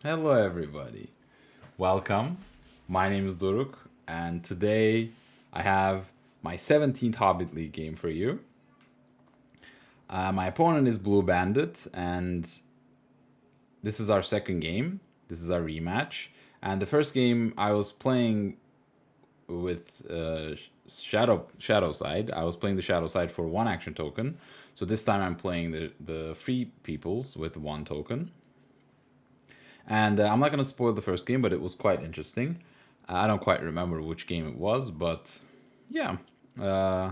Hello, everybody. Welcome. My name is Doruk, and today I have my 17th Hobbit League game for you. My opponent is Blue Bandit, and this is our second game. This is our rematch. And the first game I was playing with Shadow side. I was playing the Shadow side for one action token. So this time I'm playing the free peoples with one token. And I'm not going to spoil the first game, but it was quite interesting. I don't quite remember which game it was, but yeah, uh,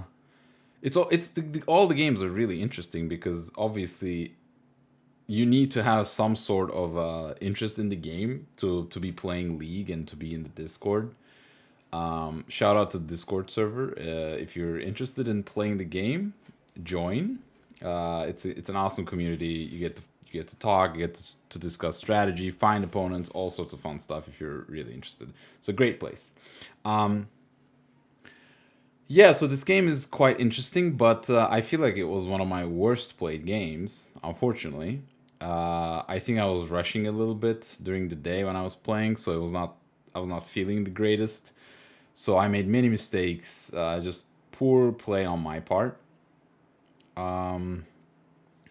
all the games are really interesting because obviously you need to have some sort of interest in the game to be playing League and to be in the Discord. Shout out to the Discord server. If you're interested in playing the game, join. It's an awesome community. You get to talk, you get to discuss strategy, find opponents, all sorts of fun stuff if you're really interested. It's a great place. Um, yeah, so this game is quite interesting, but I feel like it was one of my worst played games, unfortunately. I think I was rushing a little bit during the day when I was playing, so I was not feeling the greatest. So I made many mistakes, just poor play on my part.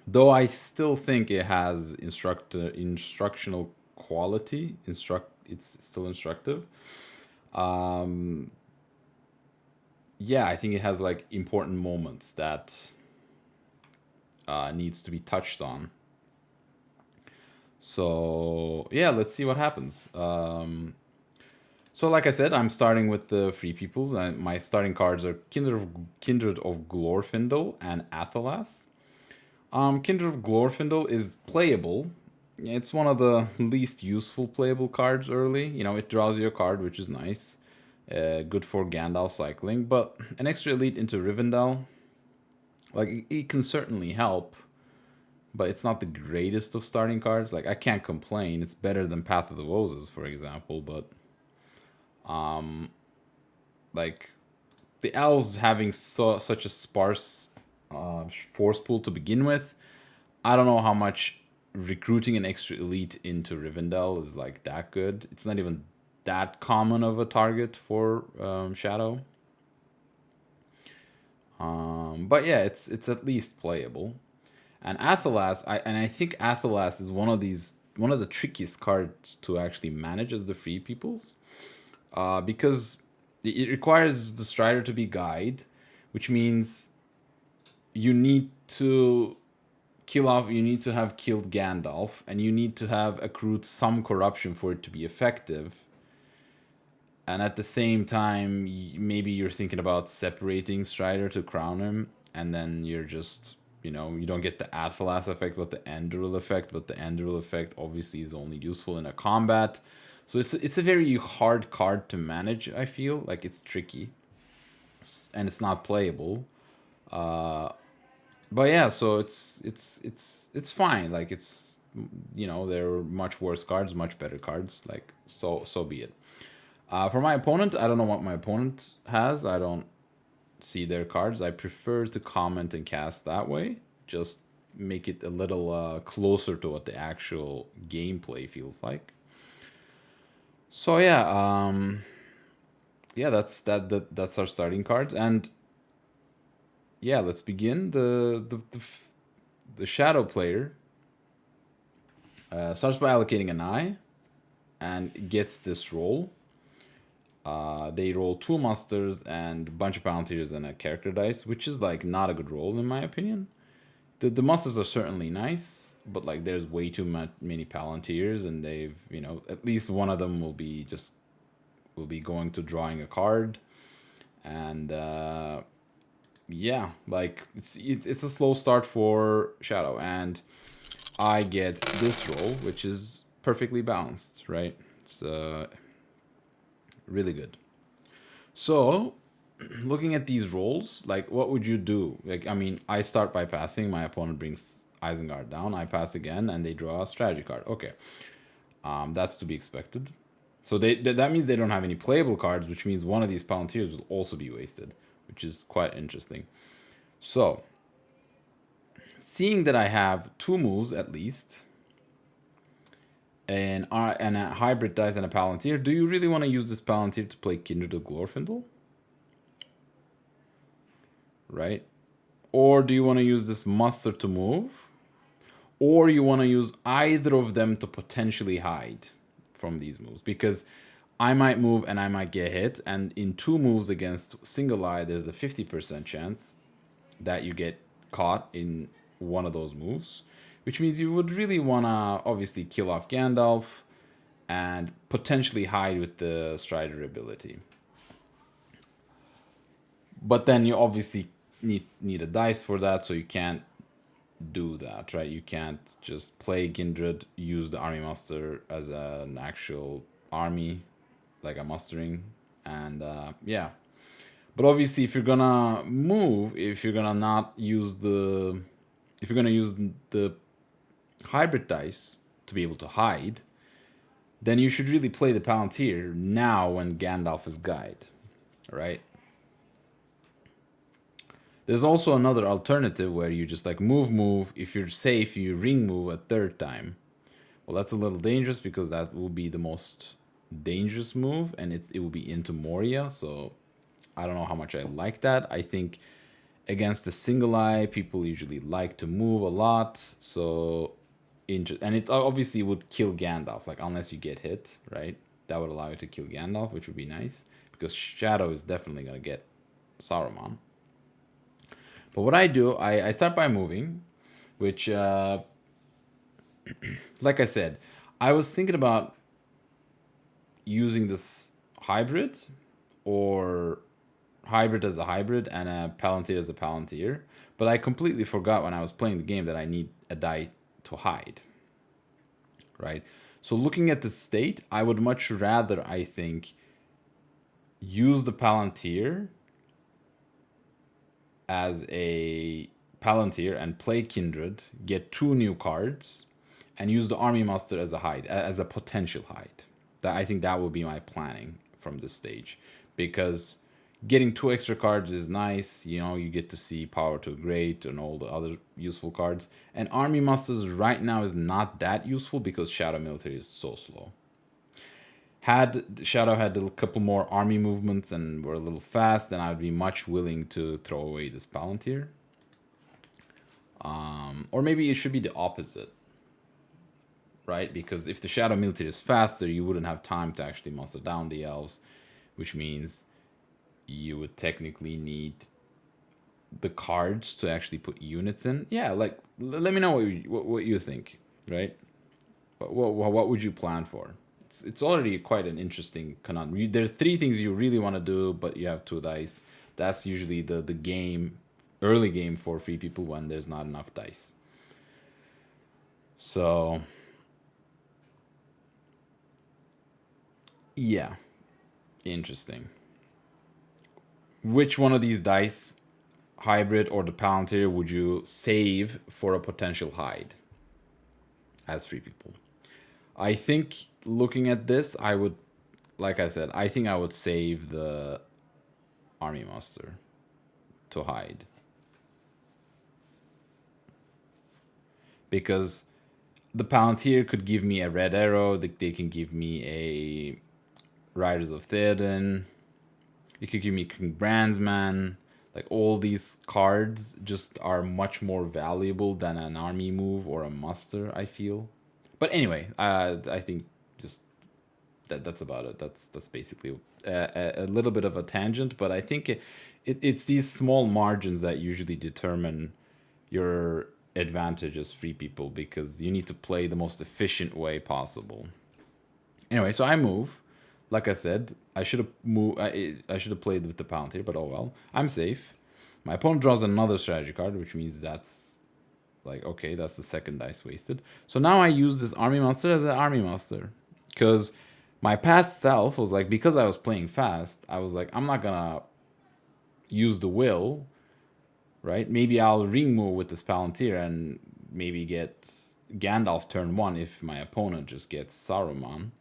Though I still think it has instructional quality. It's still instructive. Yeah, I think it has like important moments that needs to be touched on. So yeah, let's see what happens. So like I said, I'm starting with the free peoples, and my starting cards are Kindred of Glorfindel and Athelas. Kindred of Glorfindel is playable. It's one of the least useful playable cards early. You know, it draws you a card, which is nice. Good for Gandalf cycling, but an extra elite into Rivendell, like it can certainly help, but it's not the greatest of starting cards. Like I can't complain. It's better than Path of the Roses, for example, but like the elves having such a sparse force pool to begin with, I don't know how much recruiting an extra elite into Rivendell is like that good. It's not even that common of a target for Shadow. But yeah, it's at least playable. And I think Athelas is one of the trickiest cards to actually manage as the free peoples, because it requires the Strider to be guide, which means you need to you need to have killed Gandalf, and you need to have accrued some corruption for it to be effective. And at the same time, maybe you're thinking about separating Strider to crown him, and then you're just, you don't get the Athelas effect, but the Anduril effect. But the Anduril effect obviously is only useful in a combat. So it's a very hard card to manage, I feel. Like it's tricky, and it's not playable. But yeah, so it's fine. Like there are much worse cards, much better cards. Like so be it. For my opponent, I don't know what my opponent has. I don't see their cards. I prefer to comment and cast that way. Just make it a little closer to what the actual gameplay feels like. So yeah, yeah, that's our starting cards, and yeah, let's begin. The shadow player starts by allocating an eye and gets this roll. They roll two monsters and a bunch of Palantirs and a character dice, which is like not a good roll in my opinion. The monsters are certainly nice, but like there's way too many Palantirs, and they've at least one of them will be going to drawing a card, and yeah, like it's a slow start for Shadow, and I get this roll, which is perfectly balanced, right? It's really good. So, looking at these rolls, like what would you do? Like, I mean, I start by passing. My opponent brings Isengard down. I pass again, and they draw a strategy card. Okay, that's to be expected. So that means they don't have any playable cards, which means one of these Palantirs will also be wasted, which is quite interesting. So, seeing that I have two moves at least, and a hybrid dice and a Palantir, do you really want to use this Palantir to play Kindred of Glorfindel? Right? Or do you want to use this muster to move? Or you want to use either of them to potentially hide from these moves? Because I might move and I might get hit, and in 2 moves against single eye, there's a 50% chance that you get caught in one of those moves, which means you would really want to obviously kill off Gandalf and potentially hide with the Strider ability. But then you obviously need a dice for that, so you can't do that, right? You can't just play Kindred, use the army muster as an actual army, like a mustering, and yeah. But obviously, if you're gonna move, if you're gonna not use the, if you're gonna use the hybrid dice to be able to hide, then you should really play the Palantir now when Gandalf is guide, right? There's also another alternative where you just like move. If you're safe, you ring move a third time. Well, that's a little dangerous because that will be the most dangerous move, and it will be into Moria. So I don't know how much I like that. I think against the single eye, people usually like to move a lot. So and it obviously would kill Gandalf, like unless you get hit, right? That would allow you to kill Gandalf, which would be nice because Shadow is definitely gonna get Saruman. But what I do, I start by moving, which, like I said, I was thinking about using this hybrid or hybrid as a hybrid and a Palantir as a Palantir. But I completely forgot when I was playing the game that I need a die to hide. Right? So looking at the state, I would much rather, I think, use the Palantir as a Palantir and play Kindred, get 2 new cards, and use the Army Master as a hide, as a potential hide. That I think that would be my planning from this stage, because getting 2 extra cards is nice. You know, you get to see Power to Great and all the other useful cards. And Army Masters right now is not that useful because Shadow Military is so slow. Had Shadow had a couple more army movements and were a little fast, then I would be much willing to throw away this Palantir. Or maybe it should be the opposite, right? Because if the Shadow Military is faster, you wouldn't have time to actually muster down the elves, which means you would technically need the cards to actually put units in. Yeah, like let me know what you think, right? What would you plan for? It's already quite an interesting conundrum. There's 3 things you really want to do, but you have 2 dice. That's usually the game, early game for free people when there's not enough dice. So yeah, interesting. Which one of these dice, hybrid or the Palantir, would you save for a potential hide as free people? I think looking at this, I would, like I said, I think I would save the Army Master to hide. Because the Palantir could give me a red arrow, they can give me a Riders of Theoden, it could give me King Brandsman. Like all these cards just are much more valuable than an army move or a muster, I feel. But anyway, I think just that's about it. That's basically a little bit of a tangent, but I think it's these small margins that usually determine your advantage as free people, because you need to play the most efficient way possible. Anyway, so I move. Like I said, I should have moved. I should have played with the Palantir, but oh well. I'm safe. My opponent draws another strategy card, which means that's like, okay, that's the second dice wasted. So now I use this Army Master as an Army Master, because my past self was like, because I was playing fast, I was like, I'm not gonna use the will, right? Maybe I'll ring move with this Palantir and maybe get Gandalf turn 1 if my opponent just gets Saruman.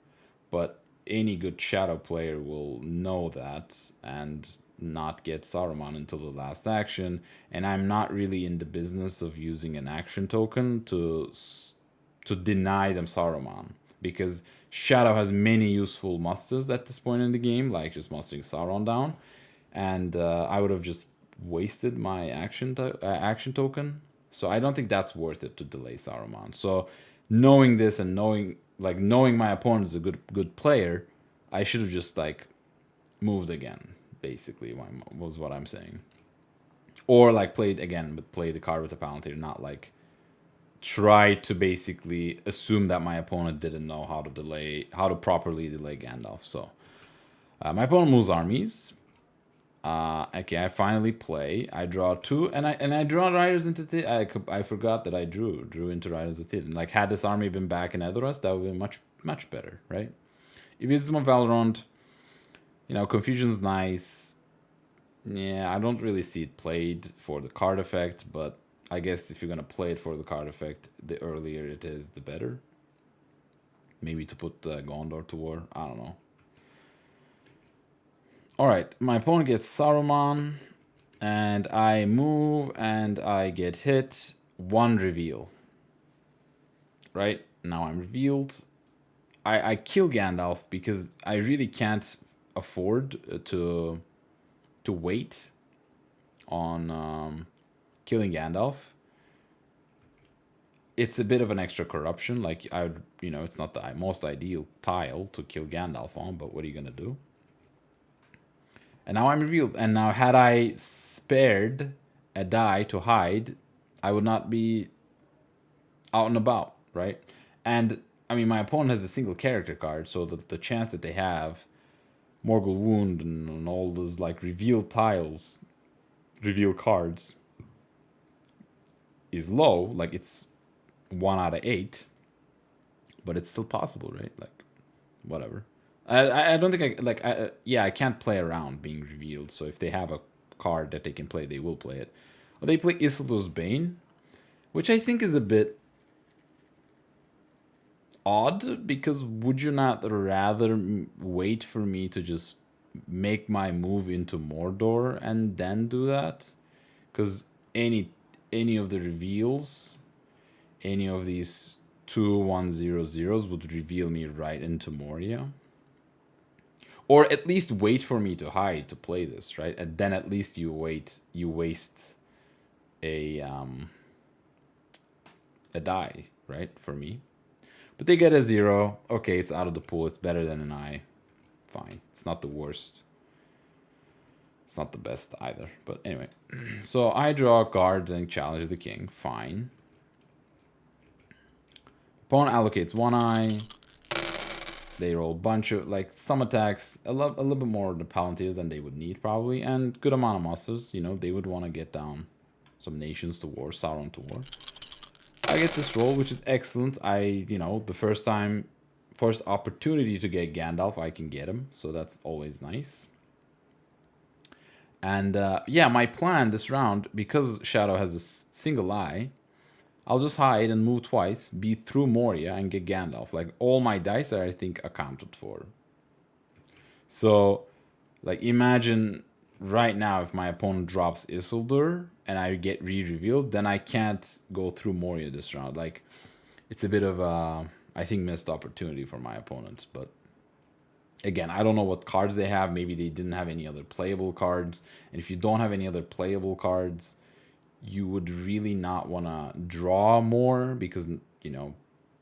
But any good Shadow player will know that and not get Saruman until the last action. And I'm not really in the business of using an action token to deny them Saruman. because Shadow has many useful musters at this point in the game, like just mustering Sauron down, and I would have just wasted my action token. So I don't think that's worth it to delay Saruman. So knowing this and knowing my opponent is a good player, I should have just like moved again. Basically, was what I'm saying. Or like played again, but play the card with the Palantir, not like try to basically assume that my opponent didn't know how to properly delay Gandalf. So my opponent moves armies. Okay, I finally play. I draw 2, and I draw Riders into Theoden. I forgot that I drew into Riders of Theoden. Like, had this army been back in Edoras, that would have been much better, right? If it's more Valorant, Confusion's nice. Yeah, I don't really see it played for the card effect, but I guess if you're gonna play it for the card effect, the earlier it is, the better. Maybe to put Gondor to war. I don't know. Alright, my opponent gets Saruman, and I move, and I get hit. 1 reveal. Right? Now I'm revealed. I kill Gandalf because I really can't afford to wait on killing Gandalf. It's a bit of an extra corruption. Like, it's not the most ideal tile to kill Gandalf on, but what are you gonna do? And now I'm revealed. And now, had I spared a die to hide, I would not be out and about, right? And, I mean, my opponent has a single character card, so the chance that they have Morgul Wound and all those, like, reveal cards, is low. Like, it's 1 out of 8. But it's still possible, right? Like, whatever. I don't think I can't play around being revealed. So if they have a card that they can play, they will play it. Well, they play Isildur's Bane, which I think is a bit odd, because would you not rather wait for me to just make my move into Mordor and then do that? Because any of the reveals, any of these 2/1/0/0s would reveal me right into Moria. Or at least wait for me to hide to play this, right? And then at least you waste a die, right, for me. But they get a 0. Okay, it's out of the pool. It's better than an eye. Fine. It's not the worst. It's not the best either. But anyway. So I draw cards and challenge the king. Fine. Opponent allocates 1 eye. They roll a bunch of, like, some attacks, a little bit more of the Palantirs than they would need, probably, and good amount of musters. They would want to get down some nations to war, Sauron to war. I get this roll, which is excellent. The first opportunity to get Gandalf, I can get him, so that's always nice. And, yeah, my plan this round, because Shadow has a single eye, I'll just hide and move twice, be through Moria, and get Gandalf. Like, all my dice are, I think, accounted for. So, like, imagine right now if my opponent drops Isildur and I get re-revealed, then I can't go through Moria this round. Like, it's a bit of a, I think, missed opportunity for my opponent. But, again, I don't know what cards they have. Maybe they didn't have any other playable cards. And if you don't have any other playable cards, you would really not want to draw more, because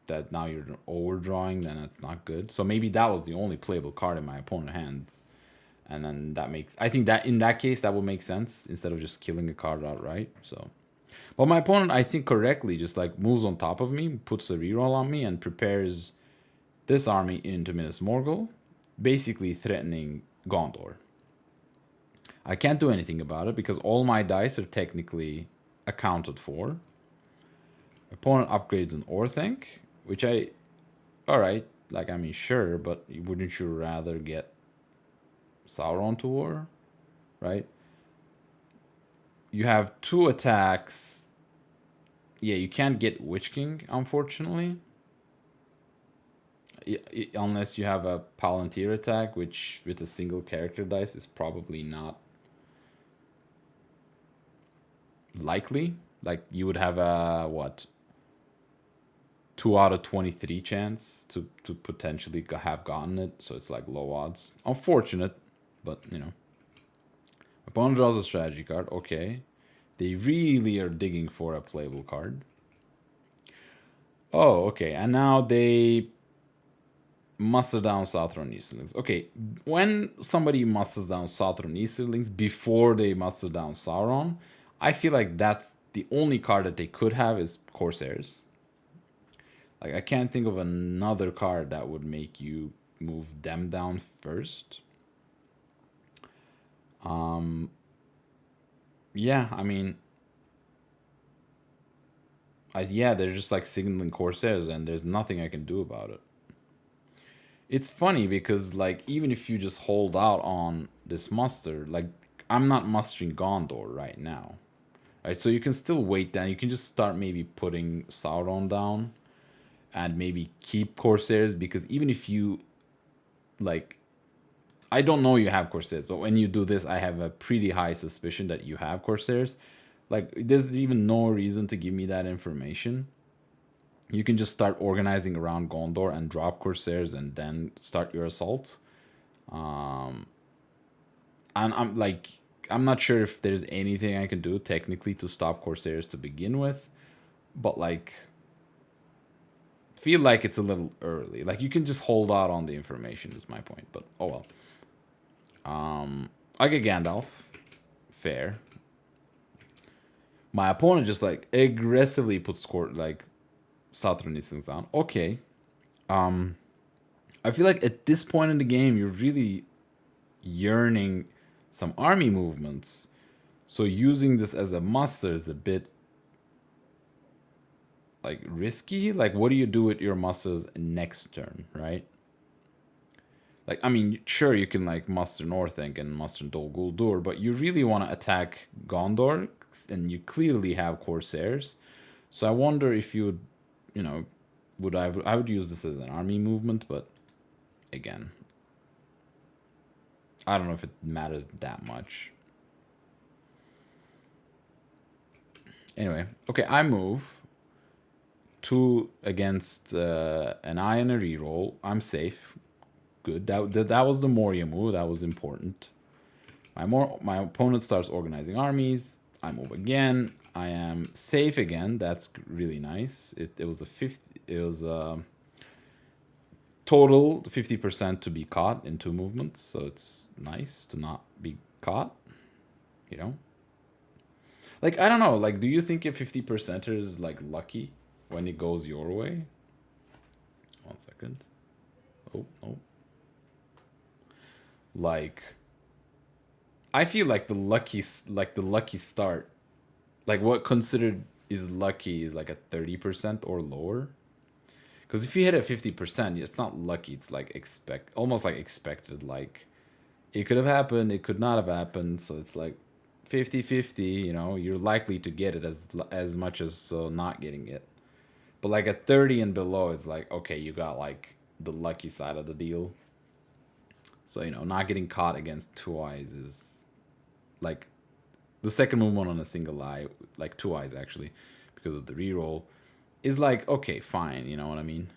that now you're overdrawing, then it's not good. So maybe that was the only playable card in my opponent's hands, and then I think that in that case that would make sense, instead of just killing a card outright. So, but my opponent, I think, correctly just like moves on top of me, puts a reroll on me, and prepares this army into Minas Morgul, basically threatening Gondor. I can't do anything about it because all my dice are technically accounted for. Opponent upgrades an Orthanc, which alright, like, I mean, sure, but wouldn't you rather get Sauron to war, right? You have 2 attacks. Yeah, you can't get Witch King, unfortunately. Unless you have a Palantir attack, which with a single character dice is probably not likely. Like, you would have a 2 out of 23 chance to potentially have gotten it, so it's like low odds. Unfortunate, but you know. Opponent draws a strategy card. Okay. They really are digging for a playable card. Oh, okay. And now they muster down Southron Easterlings. Okay, when somebody musters down Southron Easterlings before they muster down Sauron, I feel like that's the only card that they could have is Corsairs. Like, I can't think of another card that would make you move them down first. Yeah, I mean, yeah, they're just like signaling Corsairs, and there's nothing I can do about it. It's funny because, like, even if you just hold out on this muster, like, I'm not mustering Gondor right now. Right, so you can still wait down. You can just start maybe putting Sauron down and maybe keep Corsairs, because even if you, like, I don't know you have Corsairs, but when you do this, I have a pretty high suspicion that you have Corsairs. Like, there's even no reason to give me that information. You can just start organizing around Gondor and drop Corsairs and then start your assault. And I'm like, I'm not sure if there's anything I can do technically to stop Corsairs to begin with, but like, feel like it's a little early. Like, you can just hold out on the information is my point, but oh well. Like a Gandalf, fair. My opponent just like aggressively puts like Southern Easterlings down. Okay. I feel like at this point in the game, you're really yearning some army movements. So using this as a muster is a bit like risky. Like, what do you do with your musters next turn, right? Like, I mean, sure, you can like muster Northank and muster Dol Guldur, but you really want to attack Gondor, and you clearly have Corsairs. So I wonder if you would, you know, I would use this as an army movement, but again, I don't know if it matters that much. Anyway, okay, I move 2 against an eye and a reroll. I'm safe. Good. That was the Moria move. That was important. My opponent starts organizing armies. I move again. I am safe again. That's really nice. It was a 50. It was a total 50% to be caught in 2 movements. So it's nice to not be caught. You know. Like, I don't know. Like, do you think a 50%er is like lucky when it goes your way? 1 second. Oh no. Like, I feel like the lucky start, like what considered is lucky is like a 30% or lower. Because if you hit a 50%, it's not lucky. It's like almost like expected. Like, it could have happened, it could not have happened. So it's like 50-50. You know, you're likely to get it as much as not getting it. But like at 30 and below, it's like, okay, you got like the lucky side of the deal. So, you know, not getting caught against 2 eyes is like the second movement on a single eye, like 2 eyes actually, because of the reroll, is like, okay, fine, you know what I mean?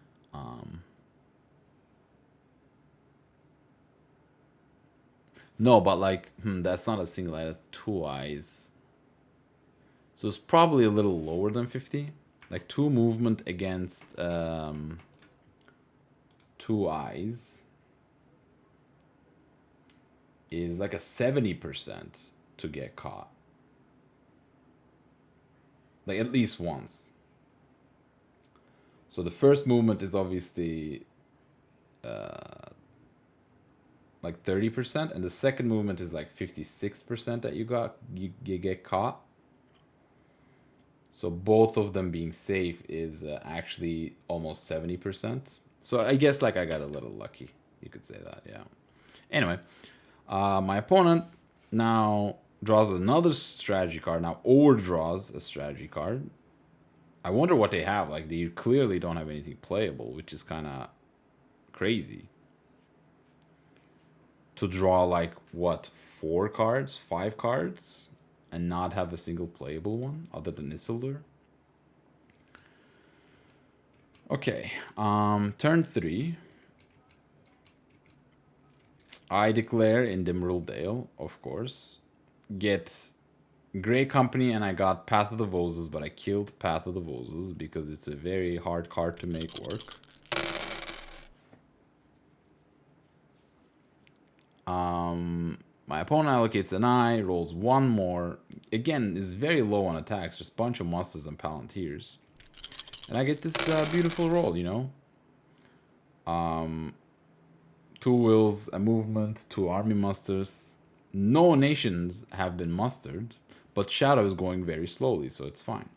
No, but like, that's not a single eye, that's 2 eyes. So it's probably a little lower than 50. Like 2 movement against 2 eyes is like a 70% to get caught. Like, at least once. So the first movement is obviously like 30%, and the second movement is like 56% that you get caught. So both of them being safe is actually almost 70%. So I guess like I got a little lucky. You could say that, yeah. Anyway, my opponent now draws another strategy card. Now overdraws a strategy card. I wonder what they have. Like, they clearly don't have anything playable, which is kind of crazy. To draw like what, 4 cards, 5 cards, and not have a single playable one other than Isildur. Okay, turn 3. I declare in Dimmerald Dale, of course. Get Grey Company, and I got Path of the Voses, but I killed Path of the Voses because it's a very hard card to make work. My opponent allocates an eye, rolls one more. Again, is very low on attacks, just a bunch of monsters and palantirs. And I get this beautiful roll, you know? 2 wills, a movement, 2 army musters. No nations have been mustered, but Shadow is going very slowly, so it's fine.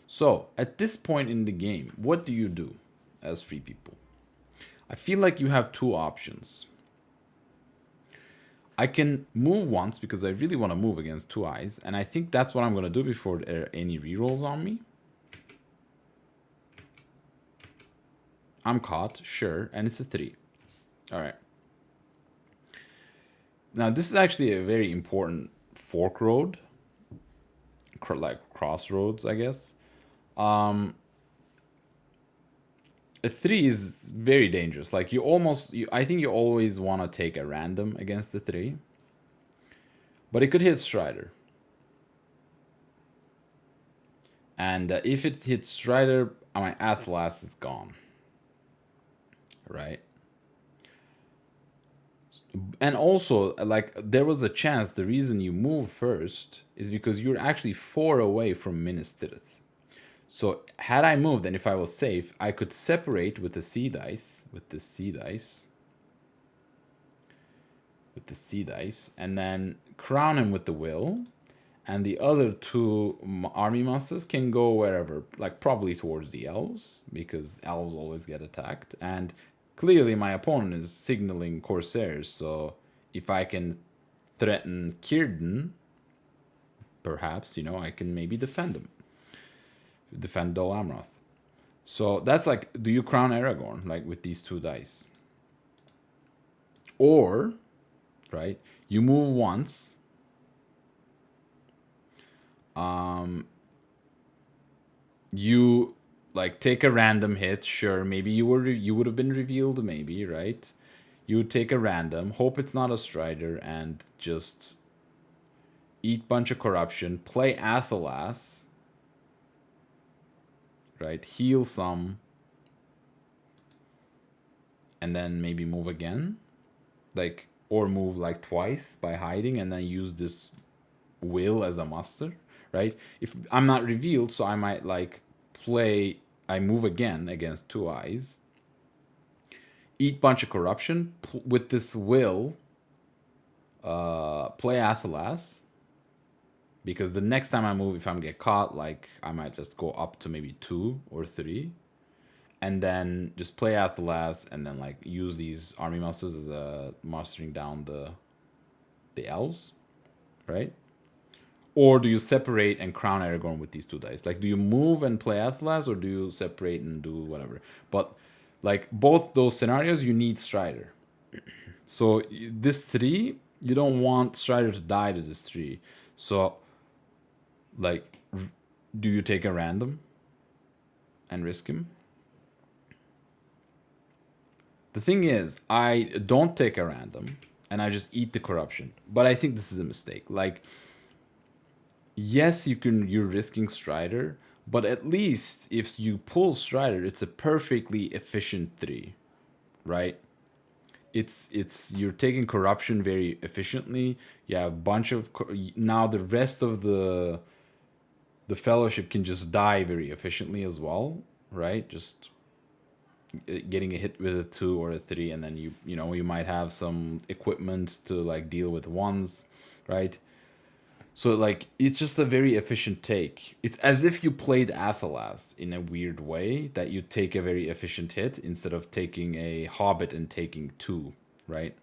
So, at this point in the game, what do you do as free people? I feel like you have 2 options. I can move once because I really want to move against 2 eyes, and I think that's what I'm going to do before there are any rerolls on me. I'm caught, sure, and it's a 3. Alright. Now, this is actually a very important fork road. Like crossroads, I guess. A 3 is very dangerous. Like, I think you always want to take a random against the 3. But it could hit Strider. And if it hits Strider, my Athelas is gone. Right? And also, like, there was a chance the reason you move first is because you're actually 4 away from Minas Tirith. So, had I moved, and if I was safe, I could separate with the sea dice, and then crown him with the will, and the other 2 army masters can go wherever, like probably towards the elves, because elves always get attacked, and clearly my opponent is signaling Corsairs, so if I can threaten Círdan, perhaps, you know, I can maybe defend him. Defend Dol Amroth. So that's like, do you crown Aragorn, like with these 2 dice? Or, right, you move once, you like take a random hit, sure, maybe you would have been revealed, maybe, right? You would take a random, hope it's not a Strider, and just eat bunch of corruption, play Athelas, right? Heal some, and then maybe move again, like, or move like twice by hiding, and then use this will as a muster, right? If I'm not revealed, so I might like I move again against 2 eyes, eat bunch of corruption with this will, play Athelas, because the next time I move, if I'm get caught, like I might just go up to maybe 2 or 3, and then just play Athelas, and then like use these army masters as a mustering down the elves, right? Or do you separate and crown Aragorn with these 2 dice? Like, do you move and play Athelas, or do you separate and do whatever? But like both those scenarios, you need Strider. So this 3, you don't want Strider to die to this 3. So, like, do you take a random and risk him? The thing is, I don't take a random, and I just eat the corruption. But I think this is a mistake. Like, yes, you're risking Strider, but at least if you pull Strider, it's a perfectly efficient 3, right? It's you're taking corruption very efficiently. You have a bunch of now the rest of the fellowship can just die very efficiently as well, right? Just getting a hit with a 2 or a 3, and then you know you might have some equipment to like deal with ones, right? So like it's just a very efficient take. It's as if you played Athelas in a weird way, that you take a very efficient hit instead of taking a Hobbit and taking 2, right?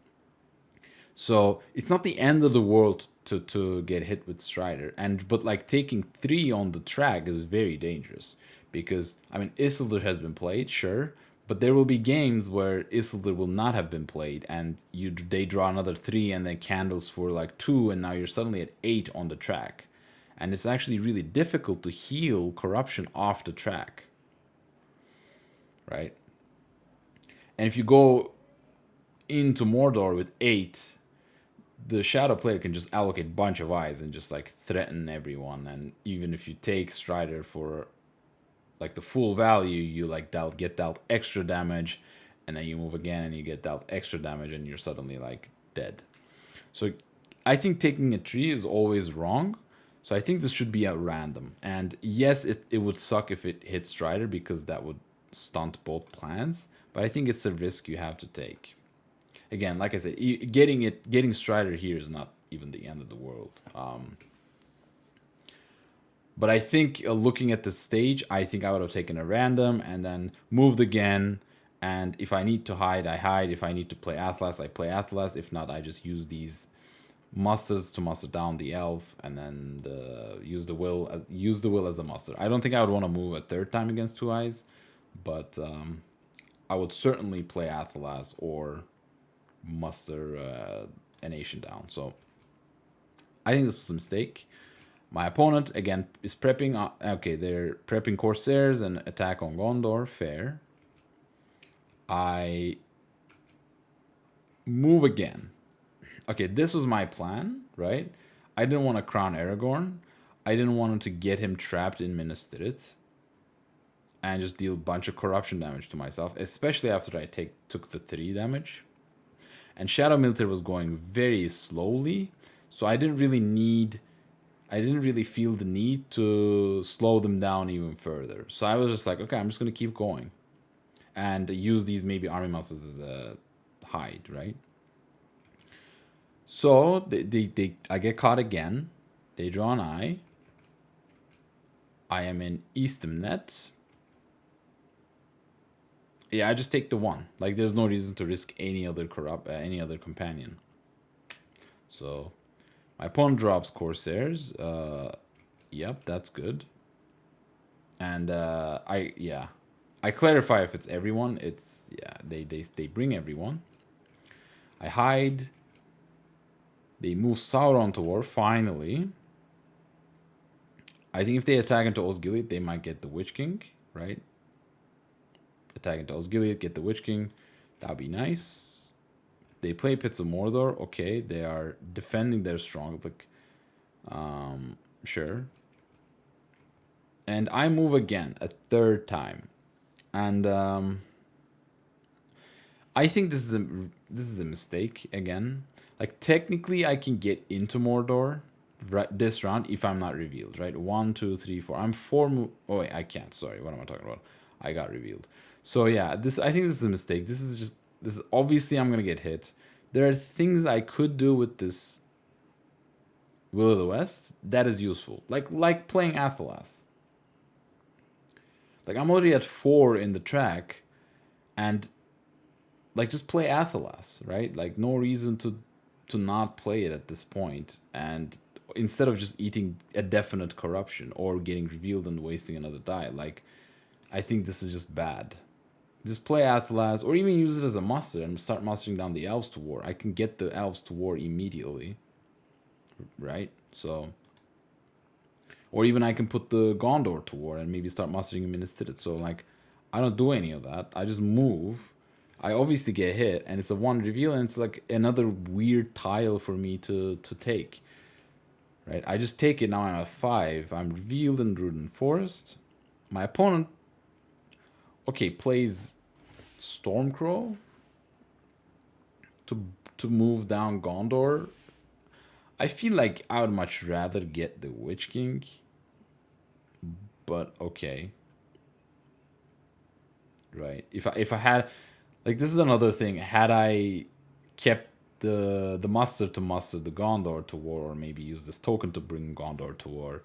So it's not the end of the world to get hit with Strider, but like taking 3 on the track is very dangerous, because I mean Isildur has been played, sure, but there will be games where Isildur will not have been played, and they draw another 3 and then candles for like 2, and now you're suddenly at 8 on the track, and it's actually really difficult to heal corruption off the track. right? And if you go into Mordor with 8, the Shadow player can just allocate a bunch of eyes and just like threaten everyone. And even if you take Strider for like the full value, you like get dealt extra damage, and then you move again and you get dealt extra damage, and you're suddenly like dead. So I think taking a tree is always wrong. So I think this should be at random. And yes, it would suck if it hits Strider because that would stunt both plans. But I think it's a risk you have to take. Again, like I said, getting Strider here is not even the end of the world. But I think looking at the stage, I think I would have taken a random and then moved again. And if I need to hide, I hide. If I need to play Atlas, I play Atlas. If not, I just use these musters to muster down the elf, and then use the will as a muster. I don't think I would want to move a third time against 2 eyes, but I would certainly play Atlas or muster a nation down. So I think this was a mistake. My opponent, again, is prepping. Okay, they're prepping Corsairs and attack on Gondor. Fair. I move again. Okay, this was my plan, right? I didn't want to crown Aragorn. I didn't want to get him trapped in Minas Tirith and just deal a bunch of corruption damage to myself, especially after I took the 3 damage. And Shadow Military was going very slowly, so I didn't really feel the need to slow them down even further. So I was just like, okay, I'm just going to keep going and use these maybe army muscles as a hide, right? So I get caught again. They draw an eye. I am in Eastamnet. Yeah, I just take the 1. Like, there's no reason to risk any other companion. So my opponent drops Corsairs. Yep, that's good. And I clarify if it's everyone. It's they bring everyone. I hide. They move Sauron to war, finally. I think if they attack into Osgiliath, they might get the Witch King, right? Attack into Osgiliath, get the Witch King. That would be nice. They play Pits of Mordor. Okay, they are defending their strong. Like, sure. And I move again, a 3rd time. And I think this is a mistake again. Like, technically, I can get into Mordor this round if I'm not revealed, right? 1, 2, 3, 4. I'm 4. Oh wait, I can't. Sorry, what am I talking about? I got revealed. So yeah, I think this is a mistake. This is obviously I'm gonna get hit. There are things I could do with this Will of the West that is useful, like playing Athalas. Like, I'm already at 4 in the track, and like, just play Athalas, right? Like, no reason to not play it at this point, and instead of just eating a definite corruption or getting revealed and wasting another die. Like, I think this is just bad. Just play Athalas, or even use it as a muster and start mustering down the elves to war. I can get the elves to war immediately, right? So, or even I can put the Gondor to war and maybe start mustering in Minas Tirith. So, like, I don't do any of that. I just move. I obviously get hit, and it's a 1 reveal, and it's like another weird tile for me to take. Right? I just take it, now I'm at 5. I'm revealed in Ruden Forest. My opponent, okay, plays Stormcrow to move down Gondor. I feel like I would much rather get the Witch King, but okay. Right? If I had, like, this is another thing. Had I kept the muster to muster the Gondor to war, or maybe use this token to bring Gondor to war,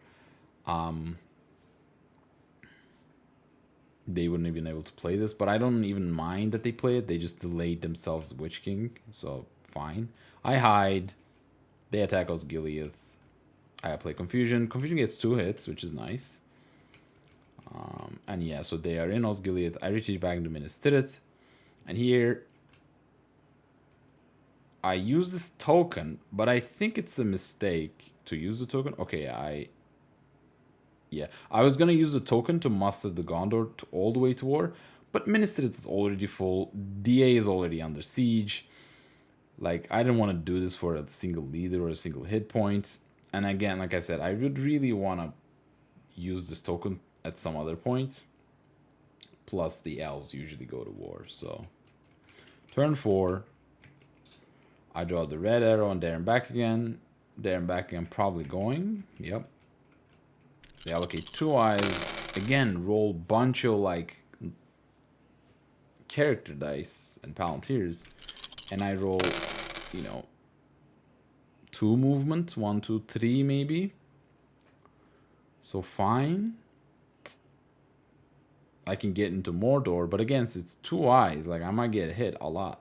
they wouldn't have been able to play this. But I don't even mind that they play it. They just delayed themselves Witch King, so fine. I hide. They attack Osgiliath. I play Confusion. Confusion gets 2 hits, which is nice. And yeah, so they are in Osgiliath. I retreat back into Minas Tirith. And here, I use this token, but I think it's a mistake to use the token. Okay, I was going to use the token to muster the Gondor all the way to war, But Minister is already full. DA is already under siege. Like, I didn't want to do this for a single leader or a single hit point. And again, like I said, I would really want to use this token at some other point. Plus, the elves usually go to war. So, turn 4. I draw the red arrow and there and back again. There and back again, probably going. Yep. They allocate 2 eyes. Again, roll bunch of, like, character dice and Palantirs. And I roll, you know, 2 movement. 1, 2, 3 maybe. So fine. I can get into Mordor, but again, it's 2 eyes. Like, I might get hit a lot.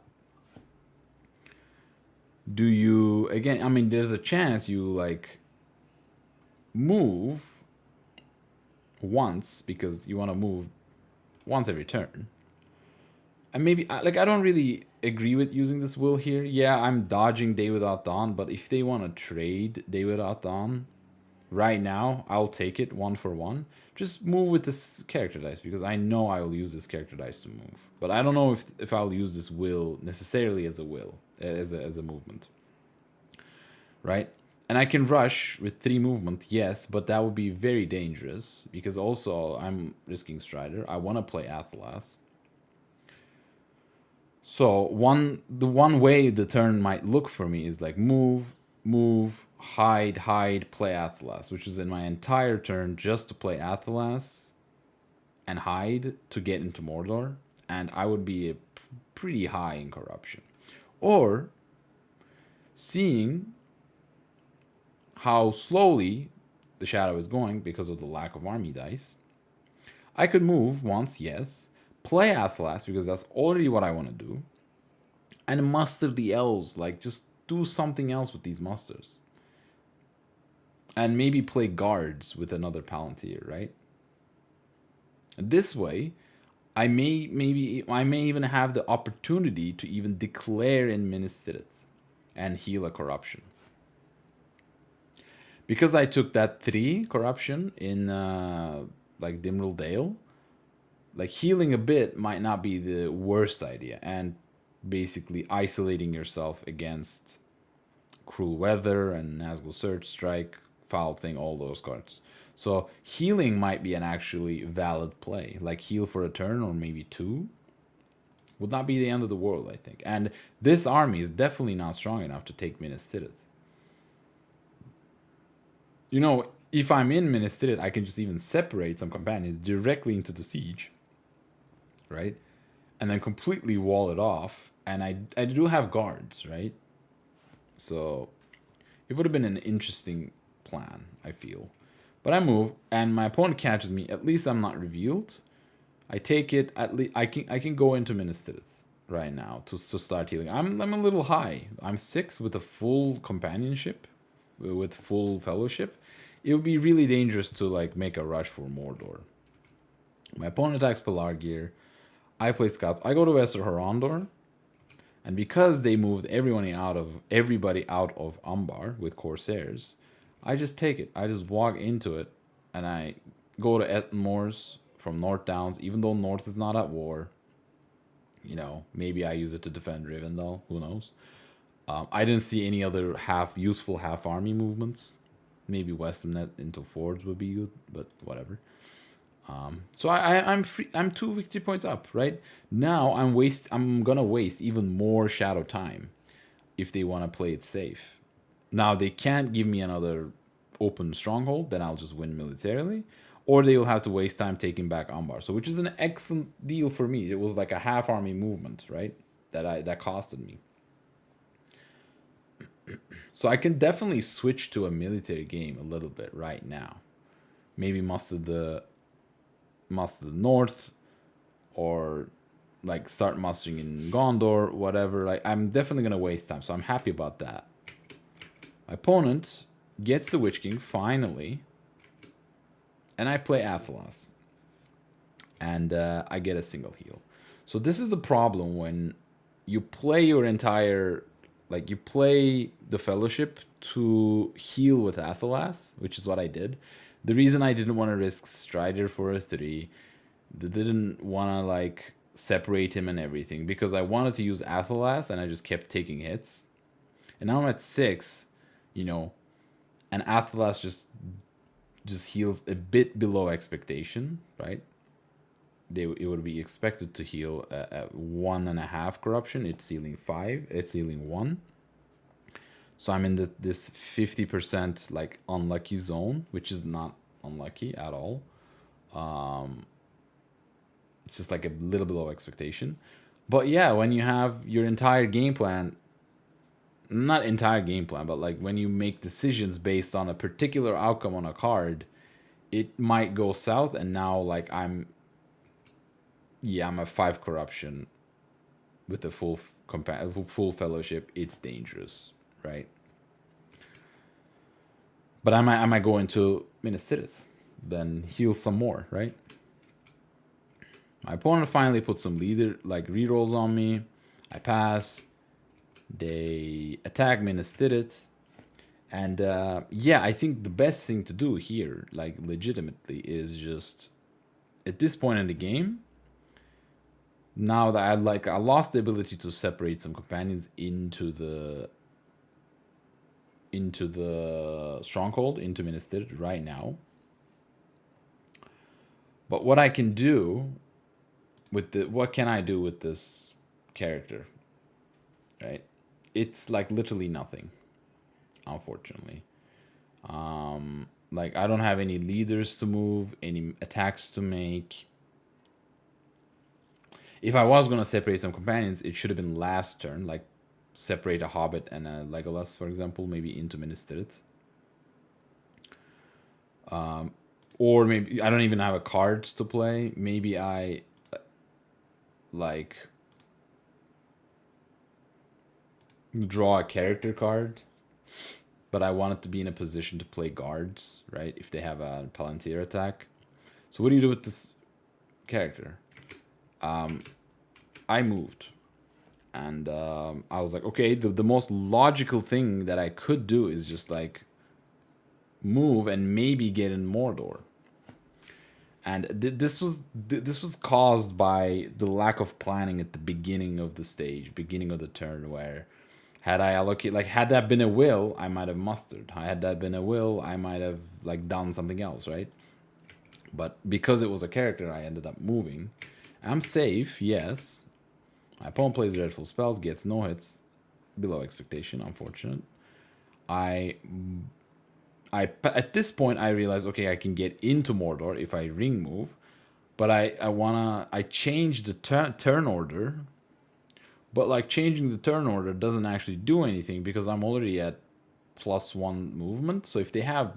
Do you, again, I mean, there's a chance you, like, move once, because you want to move once every turn. And maybe, like, I don't really agree with using this will here. Yeah, I'm dodging Day Without Dawn, but if they want to trade Day Without Dawn right now, I'll take it 1 for 1. Just move with this character dice, because I know I will use this character dice to move. But I don't know if I'll use this will necessarily as a will, as a movement. Right? And I can rush with 3 movement, yes, but that would be very dangerous, because also I'm risking Strider. I want to play Athelas. So the one way the turn might look for me is like move, hide, play Athelas, which is in my entire turn just to play Athelas and hide to get into Mordor, and I would be pretty high in corruption. Or seeing how slowly the shadow is going because of the lack of army dice, I could move once, yes, play Athelas because that's already what I want to do, and muster the elves, like just do something else with these musters. And maybe play guards with another Palantir, right? This way, I may even have the opportunity to even declare in Minas Tirith and heal a corruption. Because I took that 3 corruption in like Dimril Dale, like healing a bit might not be the worst idea, and basically isolating yourself against Cruel Weather and Nazgul Surge Strike, Foul Thing, all those cards. So healing might be an actually valid play, like heal for a turn or maybe 2. Would not be the end of the world, I think. And this army is definitely not strong enough to take Minas Tirith. You know, if I'm in Minas Tirith, I can just even separate some companions directly into the siege, right? And then completely wall it off. And I do have guards, right? So it would have been an interesting plan, I feel. But I move, and my opponent catches me. At least I'm not revealed. I take it. At least I can go into Minas Tirith right now to start healing. I'm a little high. I'm 6 with a full companionship, with full fellowship. It would be really dangerous to like make a rush for Mordor. My opponent attacks Pelargir. I play scouts. I go to Wester Horondor, and because they moved everybody out of Umbar with Corsairs, I just take it. I just walk into it, and I go to Ettenmoors from North Downs, even though North is not at war. You know, maybe I use it to defend Rivendell. Who knows? I didn't see any other useful half army movements. Maybe Westernet into Fords would be good, but whatever. So I'm free. I'm 2 victory points up, right? Now I'm gonna waste even more shadow time if they want to play it safe. Now they can't give me another open stronghold, then I'll just win militarily, or they will have to waste time taking back Umbar. So which is an excellent deal for me. It was like a half army movement, right? That costed me. So I can definitely switch to a military game a little bit right now. Maybe muster the north, or like start mustering in Gondor, whatever. Like I'm definitely gonna waste time, so I'm happy about that. My opponent gets the Witch King finally, and I play Athelas, and I get a single heal. So this is the problem when you play your entire, like you play the Fellowship to heal with Athelas, which is what I did. The reason I didn't want to risk Strider for a 3, didn't want to like separate him and everything, because I wanted to use Athelas and I just kept taking hits. And now I'm at 6, you know, and Athelas just heals a bit below expectation, right? It would be expected to heal at 1.5 corruption. It's healing 5. It's healing 1. So I'm in this 50% like unlucky zone, which is not unlucky at all. It's just like a little below expectation. But yeah, when you have your entire game plan, not entire game plan, but like when you make decisions based on a particular outcome on a card, it might go south. And now like I'm a 5 corruption with a full fellowship. It's dangerous, right? But I might go into Minas Tirith, then heal some more, right? My opponent finally put some leader like rerolls on me. I pass. They attack Minas Tirith. And yeah, I think the best thing to do here, like legitimately, is just at this point in the game, now that I lost the ability to separate some companions into the stronghold, into Minas Tirith right now. But what I can do with what can I do with this character? Right? It's like literally nothing, unfortunately. Like I don't have any leaders to move, any attacks to make. If I was gonna separate some companions, it should have been last turn, like separate a Hobbit and a Legolas, for example, maybe into Minas Tirith. Or maybe I don't even have a cards to play. Maybe I like draw a character card, but I want it to be in a position to play guards, right? If they have a Palantir attack. So what do you do with this character? I moved. And I was like, okay, the most logical thing that I could do is just like move and maybe get in Mordor. And this was caused by the lack of planning at the beginning of the stage, beginning of the turn, where had that been a will, I might have mustered. Had that been a will, I might have like done something else, right? But because it was a character, I ended up moving. I'm safe, yes. My opponent plays dreadful spells, gets no hits, below expectation, unfortunate. At this point I realized, okay, I can get into Mordor if I ring move, but I changed the turn order, but like changing the turn order doesn't actually do anything because I'm already at +1 movement. So if they have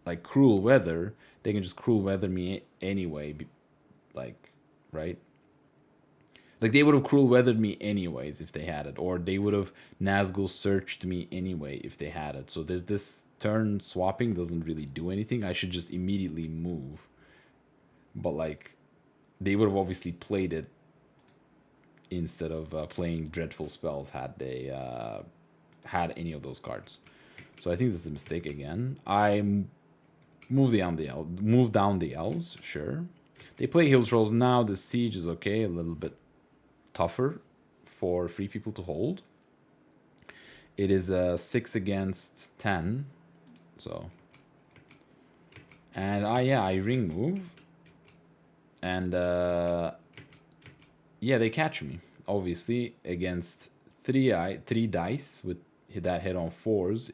like cruel weather, they can just cruel weather me anyway, like, right? Like they would have cruel weathered me anyways if they had it, or they would have Nazgul searched me anyway if they had it. So this turn swapping doesn't really do anything. I should just immediately move. But like, they would have obviously played it instead of playing dreadful spells had they had any of those cards. So I think this is a mistake again. I move down the elves, sure. They play hill trolls now. The siege is okay, a little bit tougher for free people to hold. It is a 6 against 10, so. And I ring move, and yeah, they catch me obviously against three dice with that hit on 4s.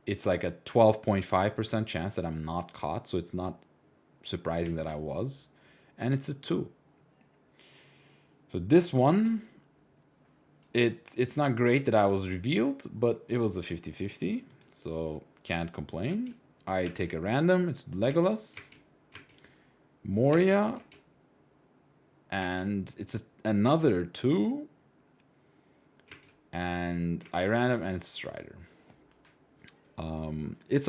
It's like a 12.5% chance that I'm not caught, so it's not surprising that I was, and it's a 2. So this one, it's not great that I was revealed, but it was a 50-50, so can't complain. I take a random, it's Legolas, Moria, and it's another 2, and I random, and it's Strider. It's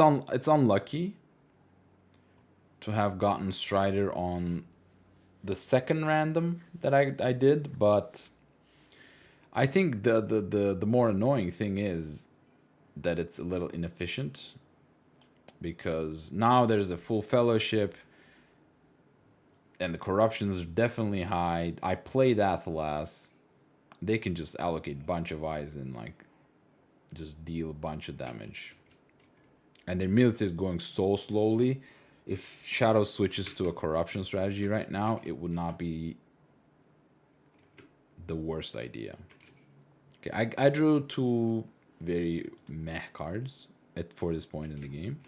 unlucky to have gotten Strider on the second random that I did, but I think the more annoying thing is that it's a little inefficient, because now there's a full fellowship. And the corruption is definitely high. I played Athelas. They can just allocate a bunch of eyes and like just deal a bunch of damage. And their military is going so slowly. If Shadow switches to a corruption strategy right now, it would not be the worst idea. Okay, I drew two very meh cards for this point in the game.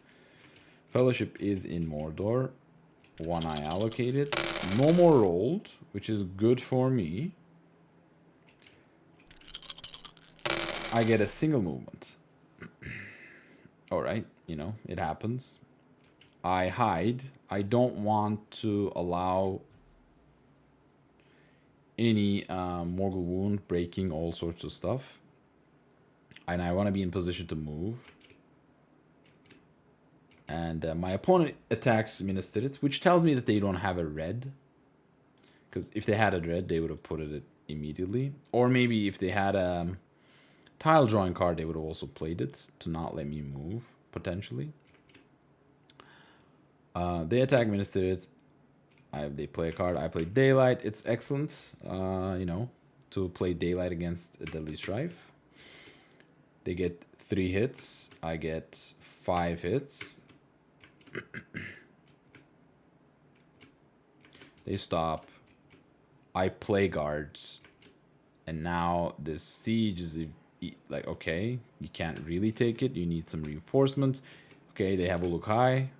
Fellowship is in Mordor. One eye allocated. No more rolled, which is good for me. I get a single movement. Alright, you know, it happens. I hide. I don't want to allow any Morgul wound, breaking, all sorts of stuff. And I want to be in position to move. And my opponent attacks Minas Tirith, which tells me that they don't have a red. Because if they had a red, they would have put it immediately. Or maybe if they had a tile drawing card, they would have also played it to not let me move, potentially. They attack Minas Tirith. They play a card. I play Daylight. It's excellent, you know, to play Daylight against a Deadly Strife. They get 3 hits. I get 5 hits. They stop. I play guards. And now this siege is like, okay, you can't really take it. You need some reinforcements. Okay, they have Uruk-hai.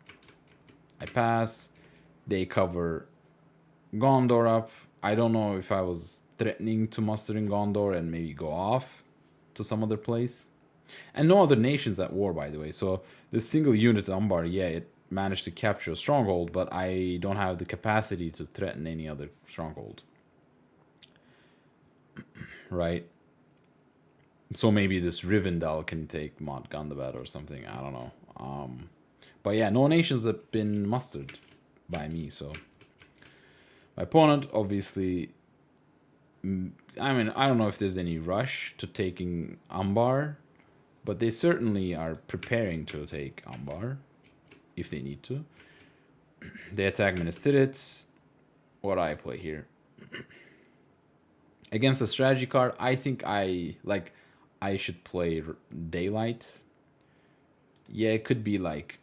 I pass. They cover Gondor up. I don't know if I was threatening to muster in Gondor and maybe go off to some other place. And no other nations at war, by the way. So this single unit Umbar, yeah, it managed to capture a stronghold, but I don't have the capacity to threaten any other stronghold. Right? So maybe this Rivendell can take Mod Gundabad or something. I don't know. But yeah, no nations have been mustered by me, so... My opponent, obviously... I mean, I don't know if there's any rush to taking Umbar, but they certainly are preparing to take Umbar, if they need to. They attack Minas Tirith. What do I play here? Against a strategy card, I think I should play Daylight. Yeah, it could be like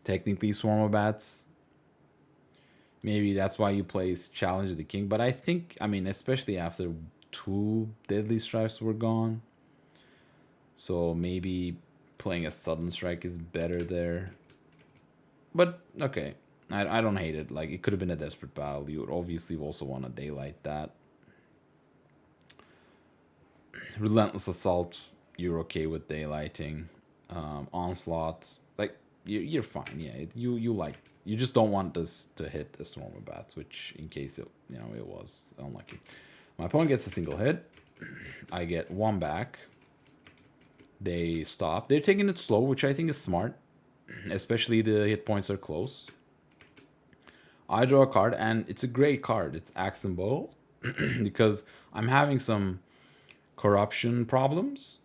technically Swarm of Bats. Maybe that's why you play Challenge of the King. But I think, I mean, especially after 2 Deadly Strifes were gone. So maybe playing a Sudden Strike is better there. But, okay. I don't hate it. Like, it could have been a desperate battle. You would obviously also want to Daylight that. Relentless Assault, you're okay with daylighting. Onslaught, like, you're fine. Yeah, you just don't want this to hit a Storm of Bats, which in case it was unlucky. My opponent gets a single hit. I get 1 back. They stop. They're taking it slow, which I think is smart, especially the hit points are close. I draw a card, and it's a great card. It's Axe and Bow, because I'm having some corruption problems.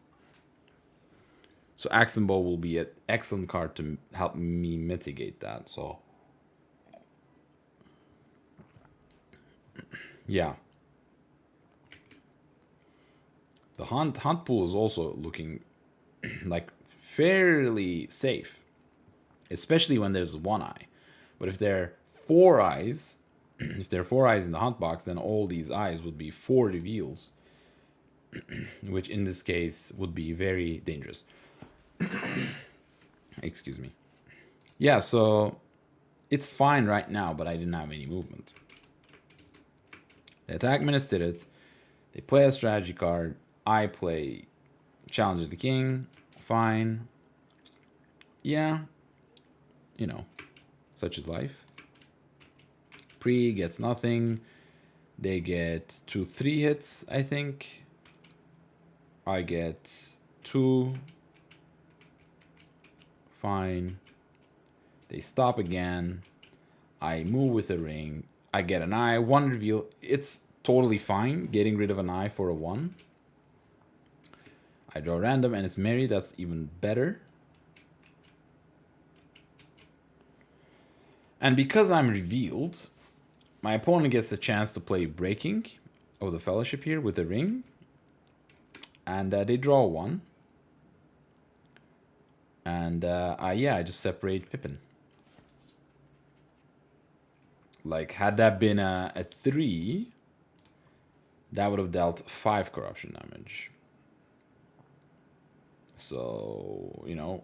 So Axe and Bow will be an excellent card to help me mitigate that. So yeah. The hunt pool is also looking like fairly safe, especially when there's 1 eye. But if there are 4 eyes, if there are 4 eyes in the hunt box, then all these eyes would be 4 reveals, which in this case would be very dangerous. Excuse me. Yeah, so it's fine right now, but I didn't have any movement. They attack Minas Tirith. They play a strategy card. I play Challenge of the King. Fine. Yeah. You know, such is life. Pre gets nothing. They get 2-3 hits, I think. I get 2. Fine. They stop again. I move with a ring. I get an eye. 1 reveal. It's totally fine getting rid of an eye for a 1. I draw random and it's Mary. That's even better. And because I'm revealed, my opponent gets a chance to play Breaking of the Fellowship here with a ring. And they draw one. And I just separate Pippin. Like, had that been a 3, that would have dealt 5 corruption damage. So, you know,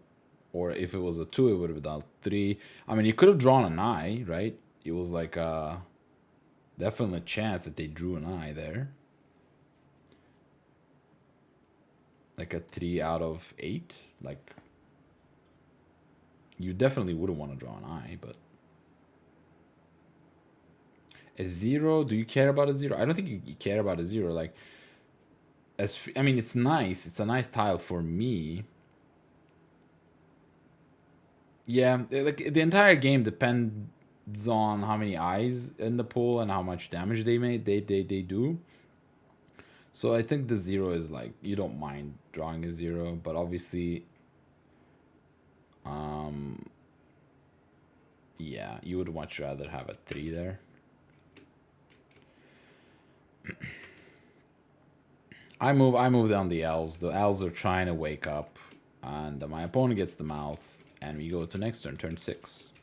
or if it was a 2, it would have dealt 3. I mean, you could have drawn an eye, right? It was like definitely a chance that they drew an eye there. Like a 3 out of 8. Like, you definitely wouldn't want to draw an eye, but a 0, do you care about a 0? I don't think you care about a 0. Like, I mean, it's nice. It's a nice tile for me. Yeah, like the entire game depends on how many eyes in the pool and how much damage they made. They do. So I think the 0 is like, you don't mind drawing a 0, but obviously, yeah, you would much rather have a 3 there. I move down the elves. The elves are trying to wake up, and my opponent gets the mouth, and we go to next turn 6.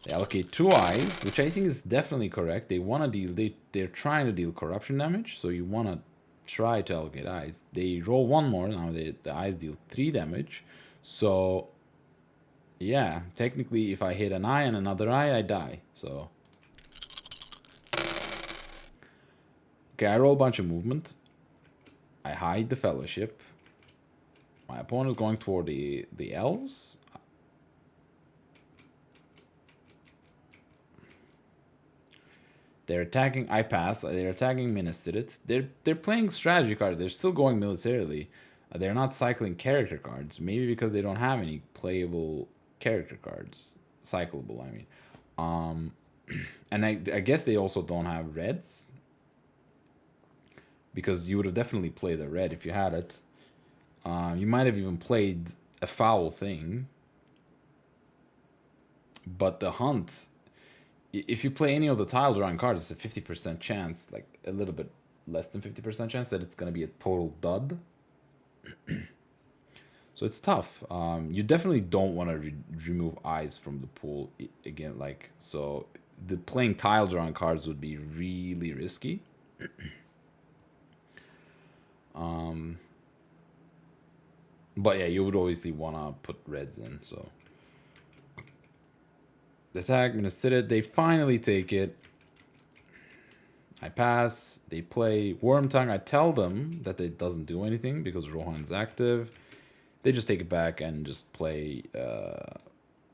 They allocate 2 eyes, which I think is definitely correct. They want to deal. They're trying to deal corruption damage, so you want to try to allocate eyes. They roll 1 more. Now the eyes deal 3 damage. So yeah, technically, if I hit an eye and another eye, I die. So okay, I roll a bunch of movement. I hide the Fellowship. My opponent is going toward the elves. They're attacking. I pass. They're attacking Minas Tirith. They're playing strategy cards. They're still going militarily. They're not cycling character cards. Maybe because they don't have any playable character cards. Cyclable, I mean. And I guess they also don't have reds. Because you would have definitely played a red if you had it. You might have even played a foul thing. But the hunt, if you play any of the tile drawing cards, it's a 50% chance, like a little bit less than 50% chance that it's going to be a total dud. So it's tough. You definitely don't want to remove eyes from the pool again. Like, so the playing tile drawing cards would be really risky. But yeah, you would obviously want to put reds in. So the attack, Minas Tirith, they finally take it. I pass. They play Wormtongue. I tell them that it doesn't do anything because Rohan's active. They just take it back and just play.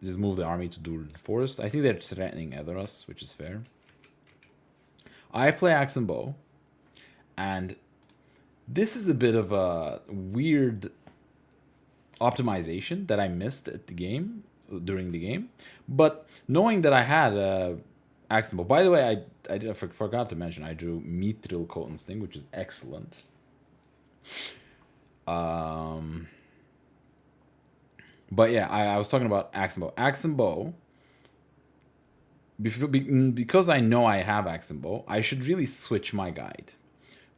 Just move the army to Dur Forest. I think they're threatening Edoras, which is fair. I play Axe and Bow, and this is a bit of a weird optimization that I missed at the game during the game. But knowing that I had Axe and Bow, by the way, I forgot to mention I drew Mithril Coat and Sting, which is excellent. But yeah, I was talking about Axe and Bow. Axe and Bow, because I know I have Axe and Bow, I should really switch my guide.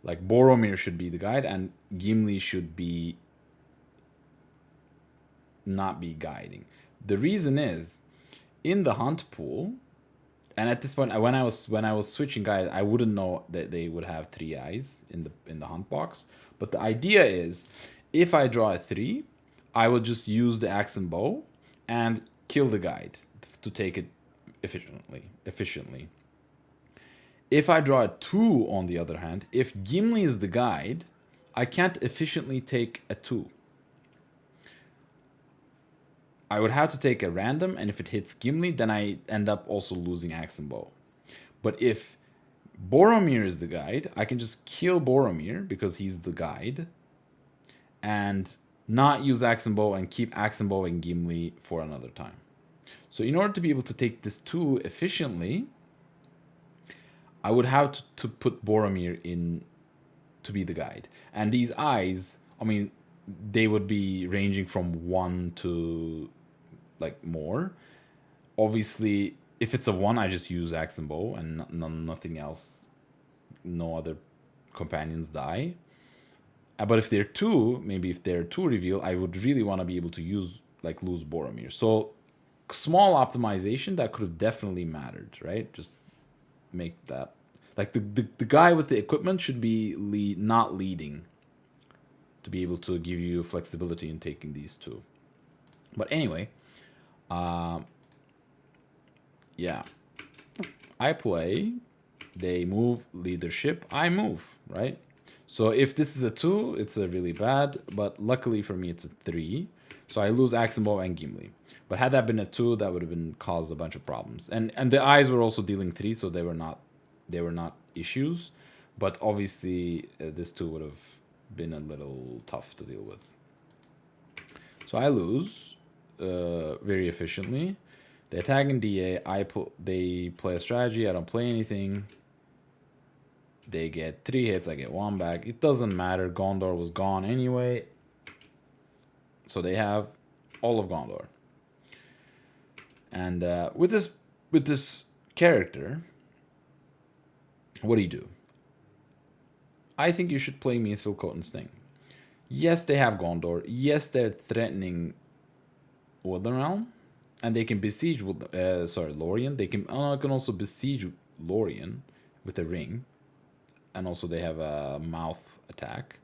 Like, Boromir should be the guide, and Gimli should be not be guiding. The reason is, in the hunt pool, and at this point, when I was switching guides, I wouldn't know that they would have 3 eyes in the hunt box. But the idea is, if I draw a 3, I will just use the Axe and Bow and kill the guide to take it efficiently. If I draw a 2, on the other hand, if Gimli is the guide, I can't efficiently take a 2. I would have to take a random, and if it hits Gimli, then I end up also losing Axe and Bow. But if Boromir is the guide, I can just kill Boromir because he's the guide, and not use Axe and Bow and keep Axe and Bow and Gimli for another time. So in order to be able to take this 2 efficiently, I would have to put Boromir in to be the guide. And these eyes, I mean, they would be ranging from 1 to like more. Obviously, if it's a 1, I just use axe and bow, and nothing else. No other companions die. But if they're 2, maybe if they're 2 reveal, I would really want to be able to use, like, lose Boromir. So, small optimization that could have definitely mattered, right? Just make that. Like, the guy with the equipment should be not leading to be able to give you flexibility in taking these 2. But anyway, yeah. I play, they move leadership, I move, right? So if this is a 2, it's a really bad, but luckily for me it's a 3. So I lose axe and bow and Gimli. But had that been a 2, that would have been caused a bunch of problems. And the eyes were also dealing 3, so they were not issues. But obviously this 2 would have been a little tough to deal with. So I lose very efficiently. They attack in DA. They play a strategy. I don't play anything. They get 3 hits. I get 1 back. It doesn't matter. Gondor was gone anyway. So they have all of Gondor. And with this character, what do? I think you should play Mithril Coat and Sting. Yes, they have Gondor. Yes, they're threatening Woodland Realm. And they can besiege Lorien. They can also besiege Lorien with a ring. And also they have a mouth attack.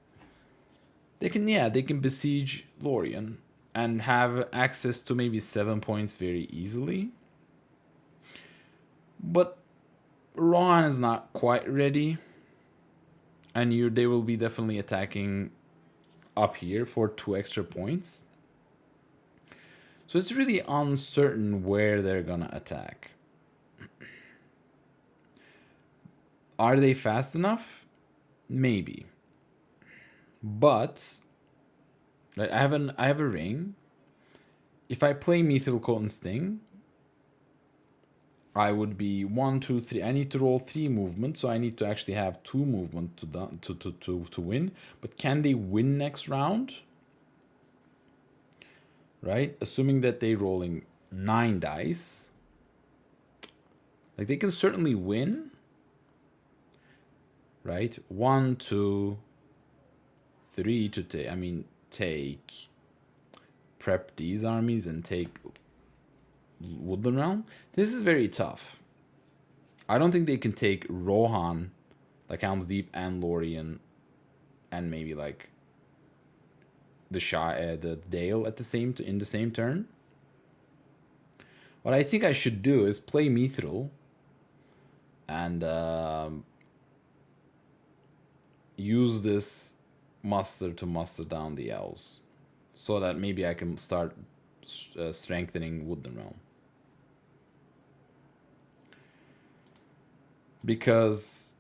They can besiege Lorien and have access to maybe 7 points very easily. But Rohan is not quite ready. And they will be definitely attacking up here for 2 extra points. So it's really uncertain where they're gonna attack. Are they fast enough? Maybe. But I have a ring. If I play Mithril Coat and Sting, I would be 1, 2, 3. I need to roll 3 movement, so I need to actually have 2 movement to win. But can they win next round? Right? Assuming that they're rolling 9 dice. Like, they can certainly win. Right? 1, 2, 3 to take. Prep these armies and take Woodland Realm. This is very tough. I don't think they can take Rohan, like Helm's Deep and Lorien, and maybe like the Dale in the same turn. What I think I should do is play Mithril and use this muster to muster down the elves, so that maybe I can start strengthening Woodland Realm. Because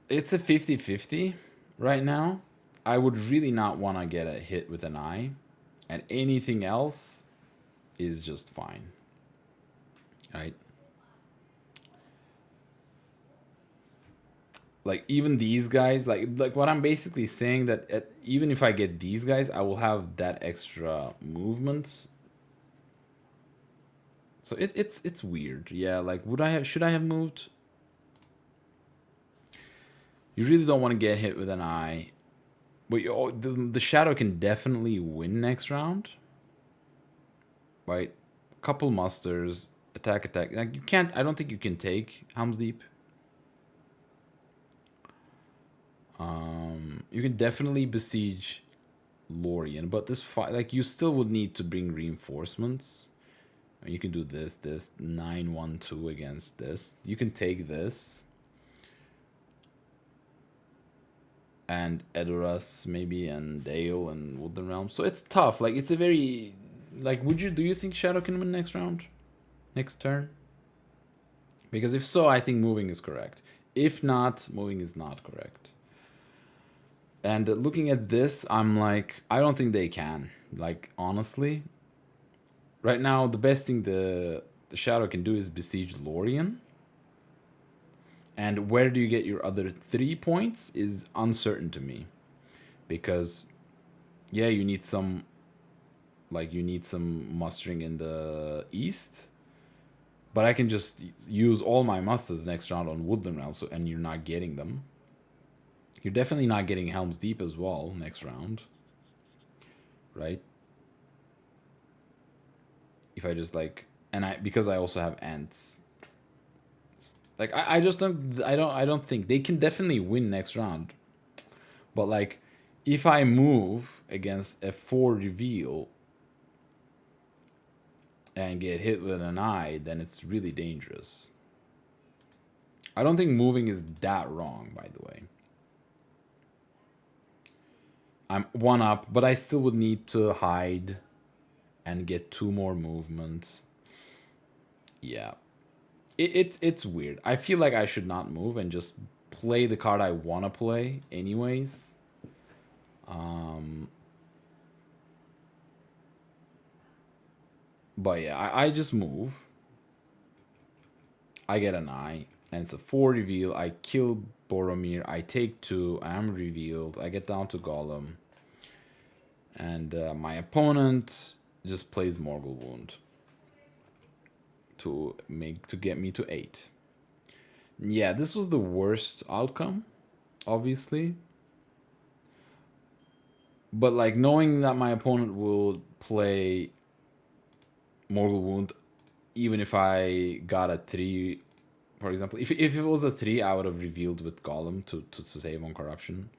it's a 50-50 right now. I would really not want to get a hit with an eye, and anything else is just fine. Right? Like, even these guys, like what I'm basically saying, that even if I get these guys, I will have that extra movement. So it's weird. Yeah, like, should I have moved? You really don't want to get hit with an eye. But the shadow can definitely win next round. Right? Couple musters, attack. Like, you can't, I don't think you can take Helm's Deep. You can definitely besiege Lorien, but this fight, like, you still would need to bring reinforcements. You can do this 9-1-2 against this. You can take this and Edoras maybe, and Dale and Woodland Realm. So it's tough. Like, it's a very, like, do you think Shadow can win next round? Next turn? Because if so, I think moving is correct. If not, moving is not correct. And looking at this, I'm like, I don't think they can. Like, honestly. Right now, the best thing the Shadow can do is besiege Lorien. And where do you get your other 3 points is uncertain to me. Because, yeah, you need some like you need some mustering in the east. But I can just use all my musters next round on Woodland Realm, so, and you're not getting them. You're definitely not getting Helm's Deep as well next round. Right? If I just like, and because I also have Ants. Like I just don't think they can definitely win next round. But like if I move against a 4 reveal and get hit with an eye, then it's really dangerous. I don't think moving is that wrong, by the way. I'm 1 up, but I still would need to hide and get 2 more movements. Yeah. It's weird. I feel like I should not move and just play the card I want to play anyways. But yeah, I just move. I get an eye, and it's a 4 reveal. I kill Boromir. I take 2. I am revealed. I get down to Gollum. And my opponent just plays Morgul Wound to get me to 8. Yeah, this was the worst outcome, obviously. But like knowing that my opponent will play Morgul Wound, even if I got a 3, for example, if it was a 3, I would have revealed with Gollum to save on corruption.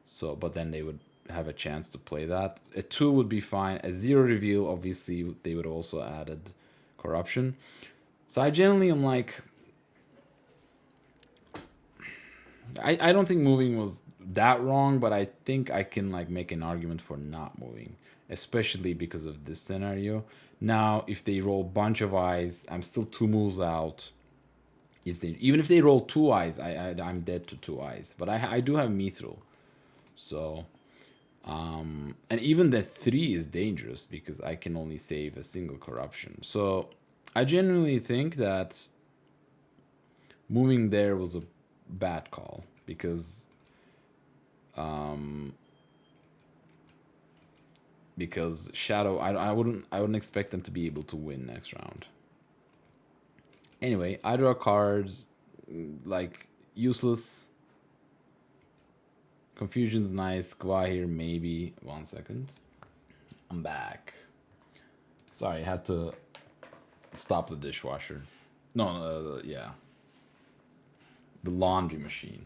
So, but then they would have a chance to play that. A 2 would be fine. A 0 reveal, obviously, they would also added corruption. So I generally am like, I don't think moving was that wrong, but I think I can like make an argument for not moving, especially because of this scenario. Now, if they roll bunch of eyes, I'm still 2 moves out. Even if they roll 2 eyes, I'm dead to 2 eyes. But I do have Mithril, so and even the 3 is dangerous because I can only save a single corruption. So I genuinely think that moving there was a bad call because Shadow, I wouldn't expect them to be able to win next round. Anyway, I draw cards like useless. Confusion's nice. Gwahir maybe. 1 second. I'm back. Sorry, I had to stop the dishwasher. No, yeah. The laundry machine.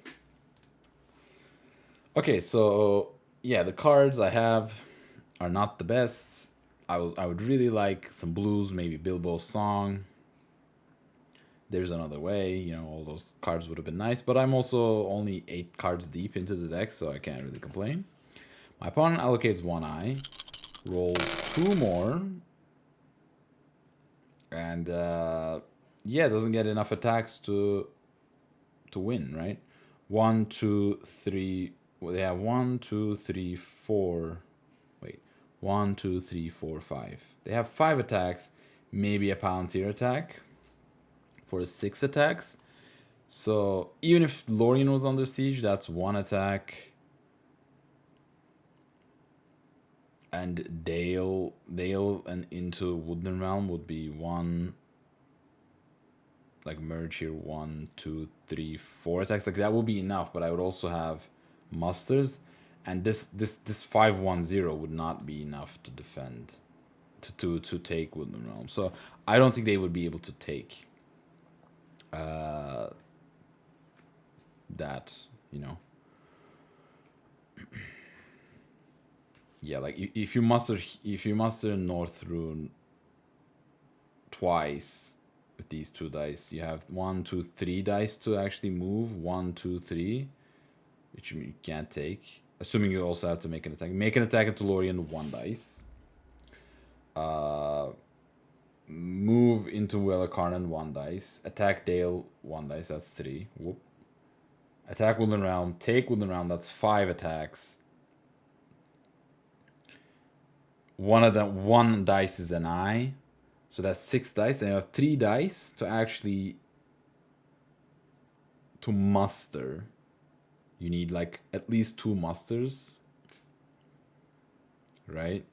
Okay, so yeah, the cards I have are not the best. I would really like some blues, maybe Bilbo's Song. There's Another Way, you know, all those cards would have been nice, but I'm also only 8 cards deep into the deck, so I can't really complain. My opponent allocates 1 eye, rolls 2 more, and yeah, doesn't get enough attacks to win, right? 1, 2, 3. Well, they have 1, 2, 3, 4. Wait, 1, 2, 3, 4, 5. They have 5 attacks, maybe a Palantir attack for 6 attacks. So even if Lorien was under siege, that's 1 attack. And Dale and into Woodland Realm would be 1. Like merge here, 1, 2, 3, 4 attacks. Like that would be enough, but I would also have musters, and this 5-1-0 would not be enough to defend to take Woodland Realm. So I don't think they would be able to take that, you know. Yeah, like if you muster North Rune twice with these 2 dice, you have 1, 2, 3 dice to actually move. 1, 2, 3, which you can't take. Assuming you also have to make an attack. Make an attack into Lorien, 1 dice. Move into Wellerkarnan, 1 dice. Attack Dale, 1 dice. That's 3. Whoop. Attack Woodland Realm. Take Woodland Realm. That's 5 attacks. One of them, 1 dice is an eye. So that's 6 dice. And you have 3 dice to actually to muster. You need like at least 2 musters. Right?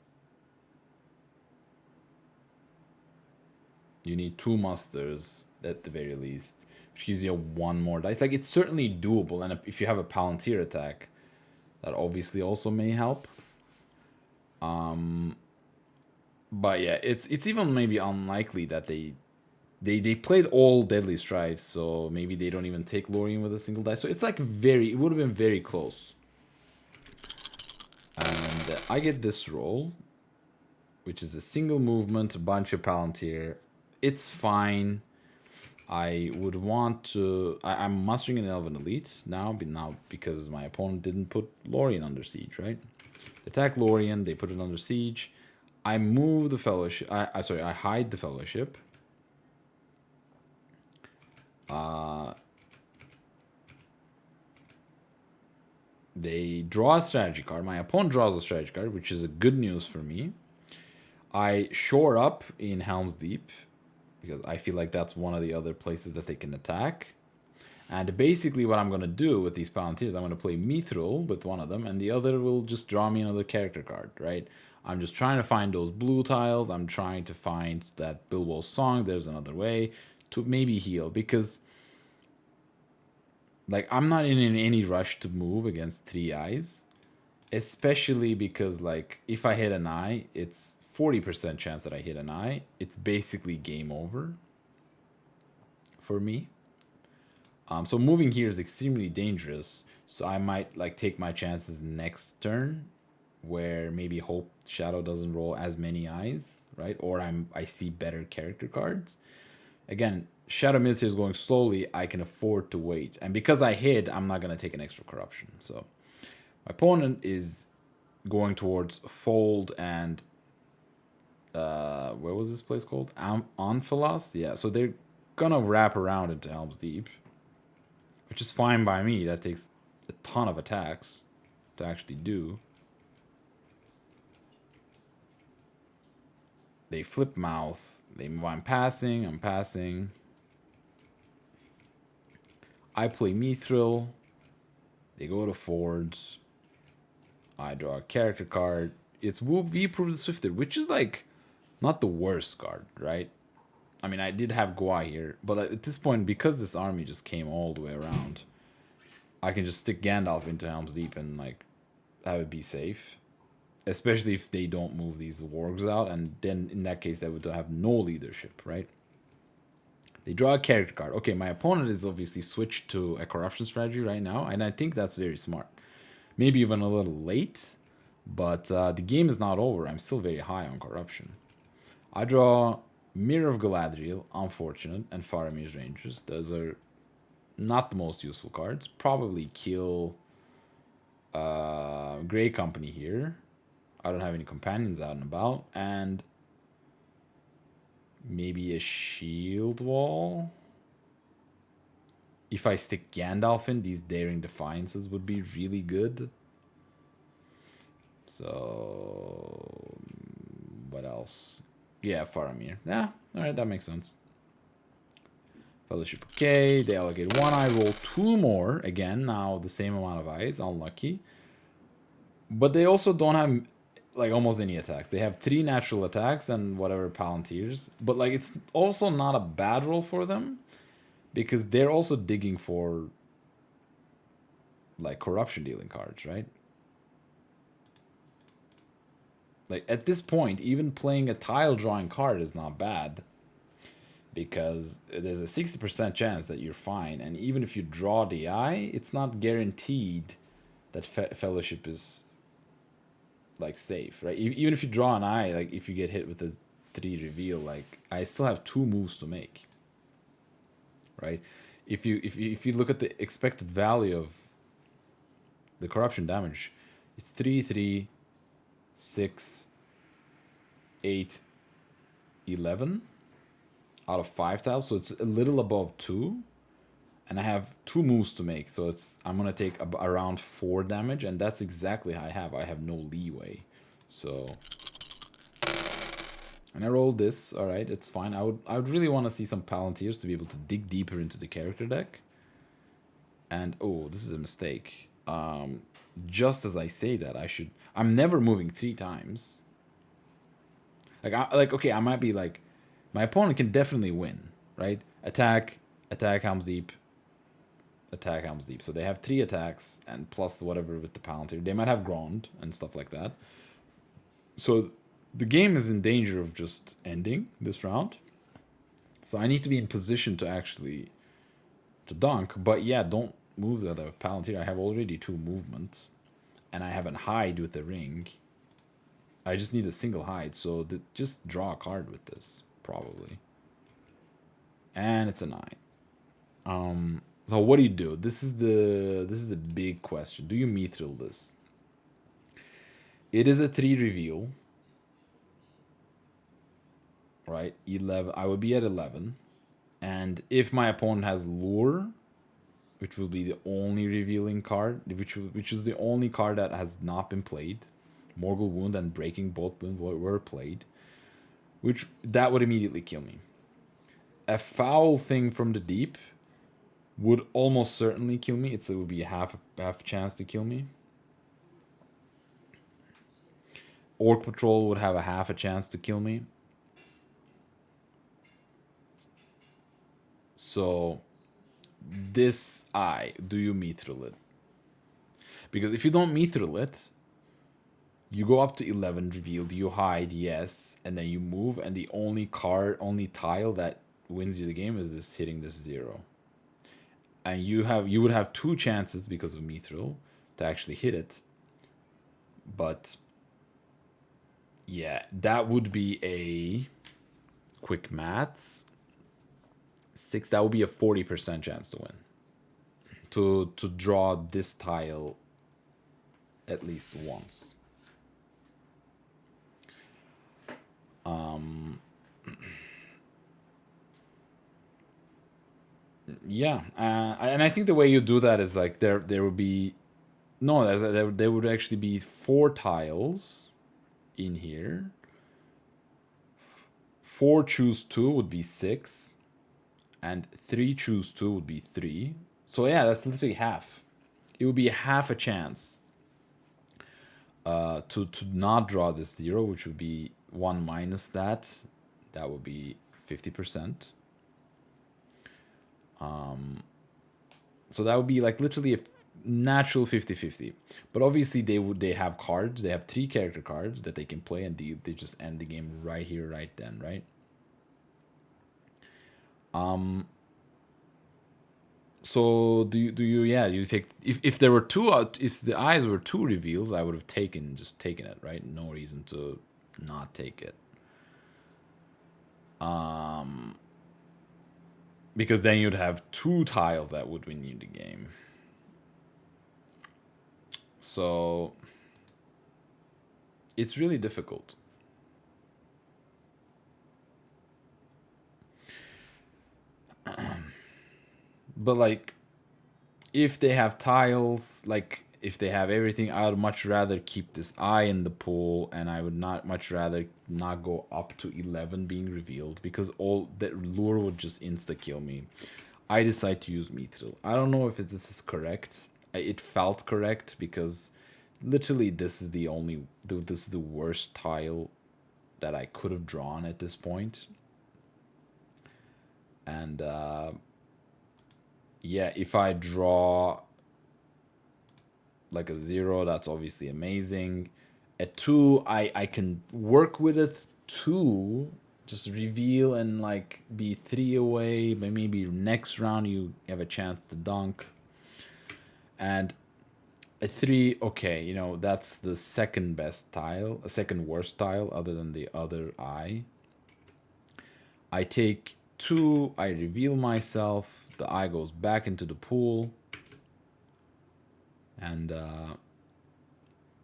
You need 2 musters at the very least, which gives you 1 more dice. Like, it's certainly doable, and if you have a Palantir attack, that obviously also may help. But yeah, it's even maybe unlikely that they played all Deadly Strikes, so maybe they don't even take Lorien with a single dice. So it's like it would have been very close. And I get this roll, which is a single movement, a bunch of Palantir. It's fine. I would want to... I'm mustering an Elven Elite now because my opponent didn't put Lorien under siege, right? Attack Lorien, they put it under siege. I move the Fellowship... I hide the Fellowship. They draw a strategy card. My opponent draws a strategy card, which is a good news for me. I shore up in Helm's Deep, because I feel like that's one of the other places that they can attack. And basically what I'm going to do with these Palantirs, I'm going to play Mithril with one of them, and the other will just draw me another character card, right? I'm just trying to find those blue tiles. I'm trying to find that Bilbo's Song, There's Another Way, to maybe heal, because... like, I'm not in any rush to move against 3 eyes. Especially because, like, if I hit an eye, it's 40% chance that I hit an eye. It's basically game over for me. So moving here is extremely dangerous. So I might, like, take my chances next turn, where maybe hope Shadow doesn't roll as many eyes, right? Or I see better character cards. Again, Shadow Military is going slowly. I can afford to wait. And because I hid, I'm not going to take an extra corruption. So my opponent is going towards Fold and... where was this place called? Onphalos? Yeah, so they're going to wrap around into Helm's Deep, which is fine by me. That takes a ton of attacks to actually do. They flip mouth. They move. I'm passing. I play Mithril. They go to Fords. I draw a character card. It's Whoop V Proved Swifted, which is like not the worst card, right? I mean, I did have Gua here, but at this point, because this army just came all the way around, I can just stick Gandalf into Helm's Deep and like have it be safe. Especially if they don't move these wargs out, and then in that case, they would have no leadership, right? They draw a character card. Okay, my opponent is obviously switched to a corruption strategy right now, and I think that's very smart. Maybe even a little late, but the game is not over. I'm still very high on corruption. I draw Mirror of Galadriel, Unfortunate, and Faramir's Rangers. Those are not the most useful cards. Probably kill Grey Company here. I don't have any companions out and about. And maybe a shield wall. If I stick Gandalf in, these Daring Defiances would be really good. So, what else? Yeah, Faramir. Yeah, alright, that makes sense. Fellowship, okay. They allocate 1 eye, roll 2 more. Again, now the same amount of eyes. Unlucky. But they also don't have, like, almost any attacks. They have 3 natural attacks and whatever Palantirs. But, like, it's also not a bad roll for them, because they're also digging for, like, corruption dealing cards, right? Like, at this point, even playing a tile drawing card is not bad, because there's a 60% chance that you're fine. And even if you draw the eye, it's not guaranteed that Fellowship is, like, safe, right? Even if you draw an eye, like, if you get hit with a 3 reveal, like, I still have 2 moves to make, right? If you look at the expected value of the corruption damage, it's 3, 3, 6, 8, 11 out of 5,000, so it's a little above 2, and I have 2 moves to make, so I'm gonna take around 4 damage, and that's exactly how I have no leeway. So, and I rolled this. All right, it's fine. I would really want to see some Palantirs to be able to dig deeper into the character deck. And oh, this is a mistake. Just as I say that, I'm never moving 3 times. Okay, I might be like my opponent can definitely win, right? Attack, attack Helm's Deep, attack Helm's Deep. So they have 3 attacks and plus whatever with the penalty. They might have Ground and stuff like that. So the game is in danger of just ending this round. So I need to be in position to actually to dunk. But yeah, don't move the other Palantir. I have already 2 movement. And I have a hide with the ring. I just need a single hide. So just draw a card with this, probably. And it's a 9. So what do? This is the big question. Do you mithril this? It is a 3 reveal. Right? 11. I would be at 11. And if my opponent has Lure, which will be the only revealing card, which is the only card that has not been played, Morgul Wound and Breaking both were played, which that would immediately kill me. A Foul Thing from the Deep would almost certainly kill me. It would be a half chance to kill me. Orc Patrol would have a half a chance to kill me. So this do you mithril it? Because if you don't mithril it, you go up to 11 revealed, you hide, yes, and then you move, and the only tile that wins you the game is this hitting this 0. And you would have 2 chances because of mithril to actually hit it. But yeah, that would be a quick maths 6. That would be a 40% chance to win. To draw this tile at least once. Yeah, and I think the way you do that is like there would be there would actually be 4 tiles in here. 4 choose 2 would be 6, and 3 choose 2 would be 3. So yeah, that's literally half. It would be half a chance to not draw this 0, which would be 1 minus that. That would be 50%. So that would be like literally a natural 50-50. But obviously they have cards. They have 3 character cards that they can play, and they just end the game right here, right then, right? So do you take if there were 2 if the eyes were 2 reveals, I would have taken it, right? No reason to not take it. Because then you'd have 2 tiles that would win you the game. So it's really difficult. But like, if they have tiles, like if they have everything, I would much rather keep this eye in the pool, and I would much rather not go up to 11 being revealed, because all that lure would just insta kill me. I decide to use mithril. I don't know if this is correct. It felt correct because literally this is the worst tile that I could have drawn at this point. And yeah, if I draw like a 0, that's obviously amazing. At 2, I can work with it. 2, just reveal and like be 3 away, but maybe next round you have a chance to dunk. And a 3, okay, that's the second best tile, a second worst tile other than the other eye. I take 2, I reveal myself, the eye goes back into the pool. And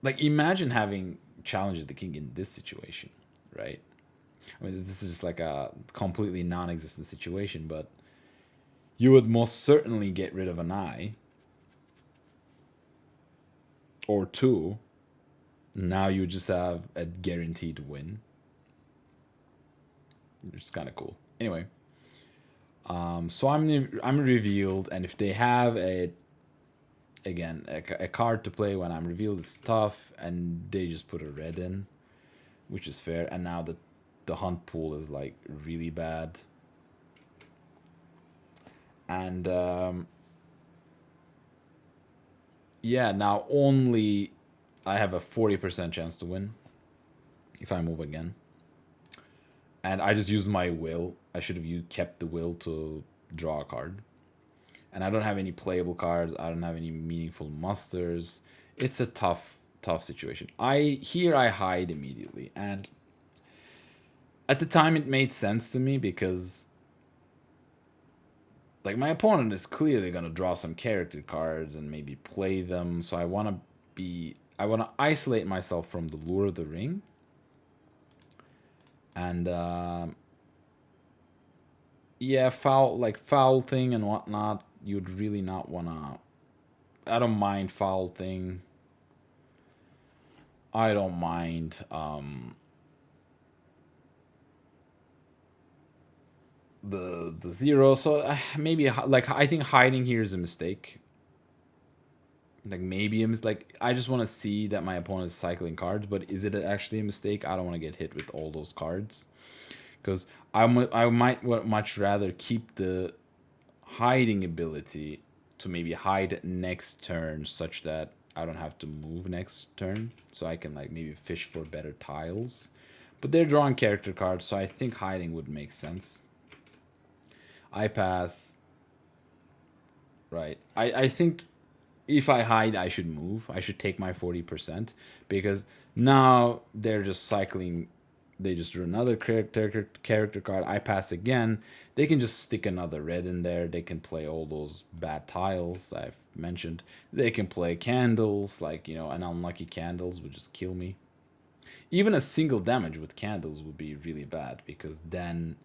like, imagine having Challenge the King in this situation, right? I mean, this is just like a completely non-existent situation, but you would most certainly get rid of an eye or 2. Now you just have a guaranteed win. It's kind of cool. Anyway, so I'm revealed, and if they have a card to play when I'm revealed, it's tough, and they just put a red in, which is fair. And now the the hunt pool is like really bad. And yeah, now only I have a 40% chance to win if I move again. And I just used my will. I should have kept the will to draw a card. And I don't have any playable cards. I don't have any meaningful musters. It's a tough situation. I hide immediately, and at the time it made sense to me because like my opponent is clearly gonna draw some character cards and maybe play them. So I want to isolate myself from the Lure of the Ring, and yeah, foul thing and whatnot. You'd really not wanna. I don't mind foul thing. I don't mind the zero. So maybe like I think hiding here is a mistake. Like maybe like I just want to see that my opponent is cycling cards, but is it actually a mistake? I don't want to get hit with all those cards because I might much rather keep the hiding ability to maybe hide next turn such that I don't have to move next turn, so I can like maybe fish for better tiles. But they're drawing character cards, so I think hiding would make sense. I pass. Right. I think if I hide, I should move. I should take my 40% because now they're just cycling. They just drew another character card. I pass again. They can just stick another red in there. They can play all those bad tiles I've mentioned. They can play candles, like, you know, an unlucky candles would just kill me. Even a single damage with candles would be really bad because then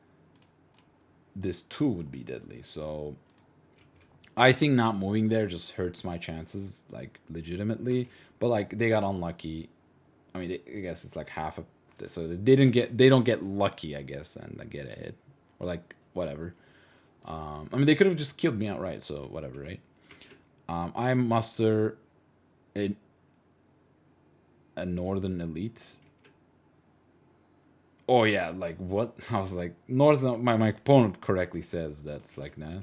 this too would be deadly. So I think not moving there just hurts my chances, like, legitimately. But, like, they got unlucky. I mean, I guess it's like half of... So they don't get lucky, I guess, and like, get a hit. Or, like, whatever. I mean, they could have just killed me outright, so whatever, right? I muster a Northern Elite. Oh, yeah, like, what? I was like, Northern... My opponent correctly says that's, like, nah.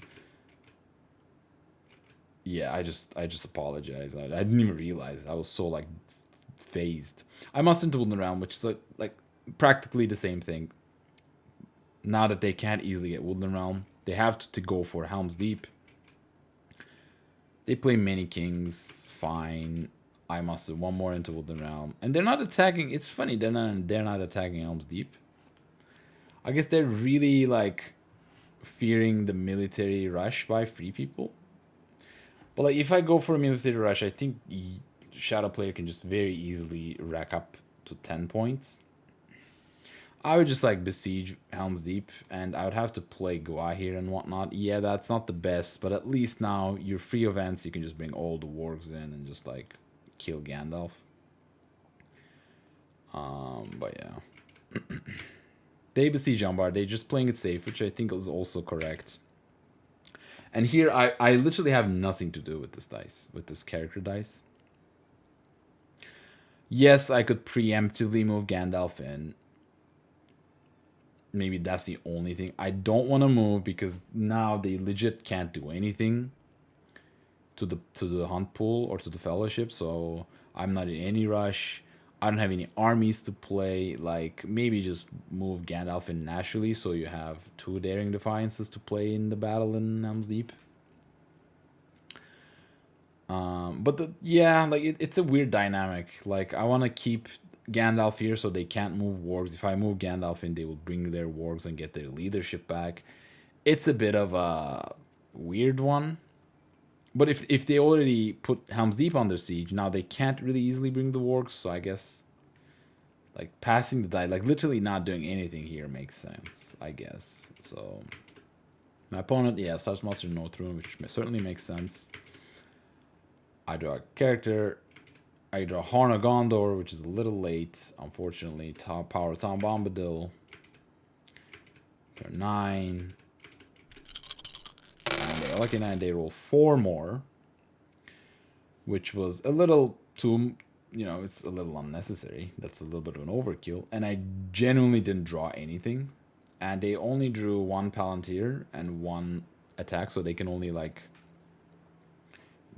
Yeah, I just apologize. I didn't even realize. I was so like phased. I must into Woodland Realm, which is like practically the same thing. Now that they can't easily get Woodland Realm, they have to go for Helm's Deep. They play many kings, fine. I muster one more into Woodland Realm, and they're not attacking. It's funny they're not attacking Helm's Deep. I guess they're really like fearing the military rush by free people. But like, if I go for a military rush, I think Shadow player can just very easily rack up to 10 points. I would just like besiege Helm's Deep, and I would have to play Gua here and whatnot. Yeah, that's not the best, but at least now you're free of events. You can just bring all the wargs in and just like kill Gandalf. But yeah, they besiege Umbar. They're just playing it safe, which I think is also correct. And here, I literally have nothing to do with this dice, with this character dice. Yes, I could preemptively move Gandalf in. Maybe that's the only thing. I don't want to move because now they legit can't do anything to the hunt pool or to the fellowship, so I'm not in any rush. I don't have any armies to play. Like, maybe just move Gandalf in naturally so you have 2 Daring Defiances to play in the battle in Helm's Deep. But it's a weird dynamic. Like, I want to keep Gandalf here so they can't move wargs. If I move Gandalf in, they will bring their wargs and get their leadership back. It's a bit of a weird one. But if they already put Helm's Deep under siege, now they can't really easily bring the wargs, so I guess like passing the die, like literally not doing anything here makes sense, I guess. So my opponent, yeah, starts Master North Rune, which certainly makes sense. I draw a character. I draw Horn of Gondor, which is a little late, unfortunately. Top Power Tom Bombadil. Turn 9. And they lucky 9, they roll 4 more. Which was a little too it's a little unnecessary. That's a little bit of an overkill. And I genuinely didn't draw anything. And they only drew one Palantir and one attack, so they can only, like,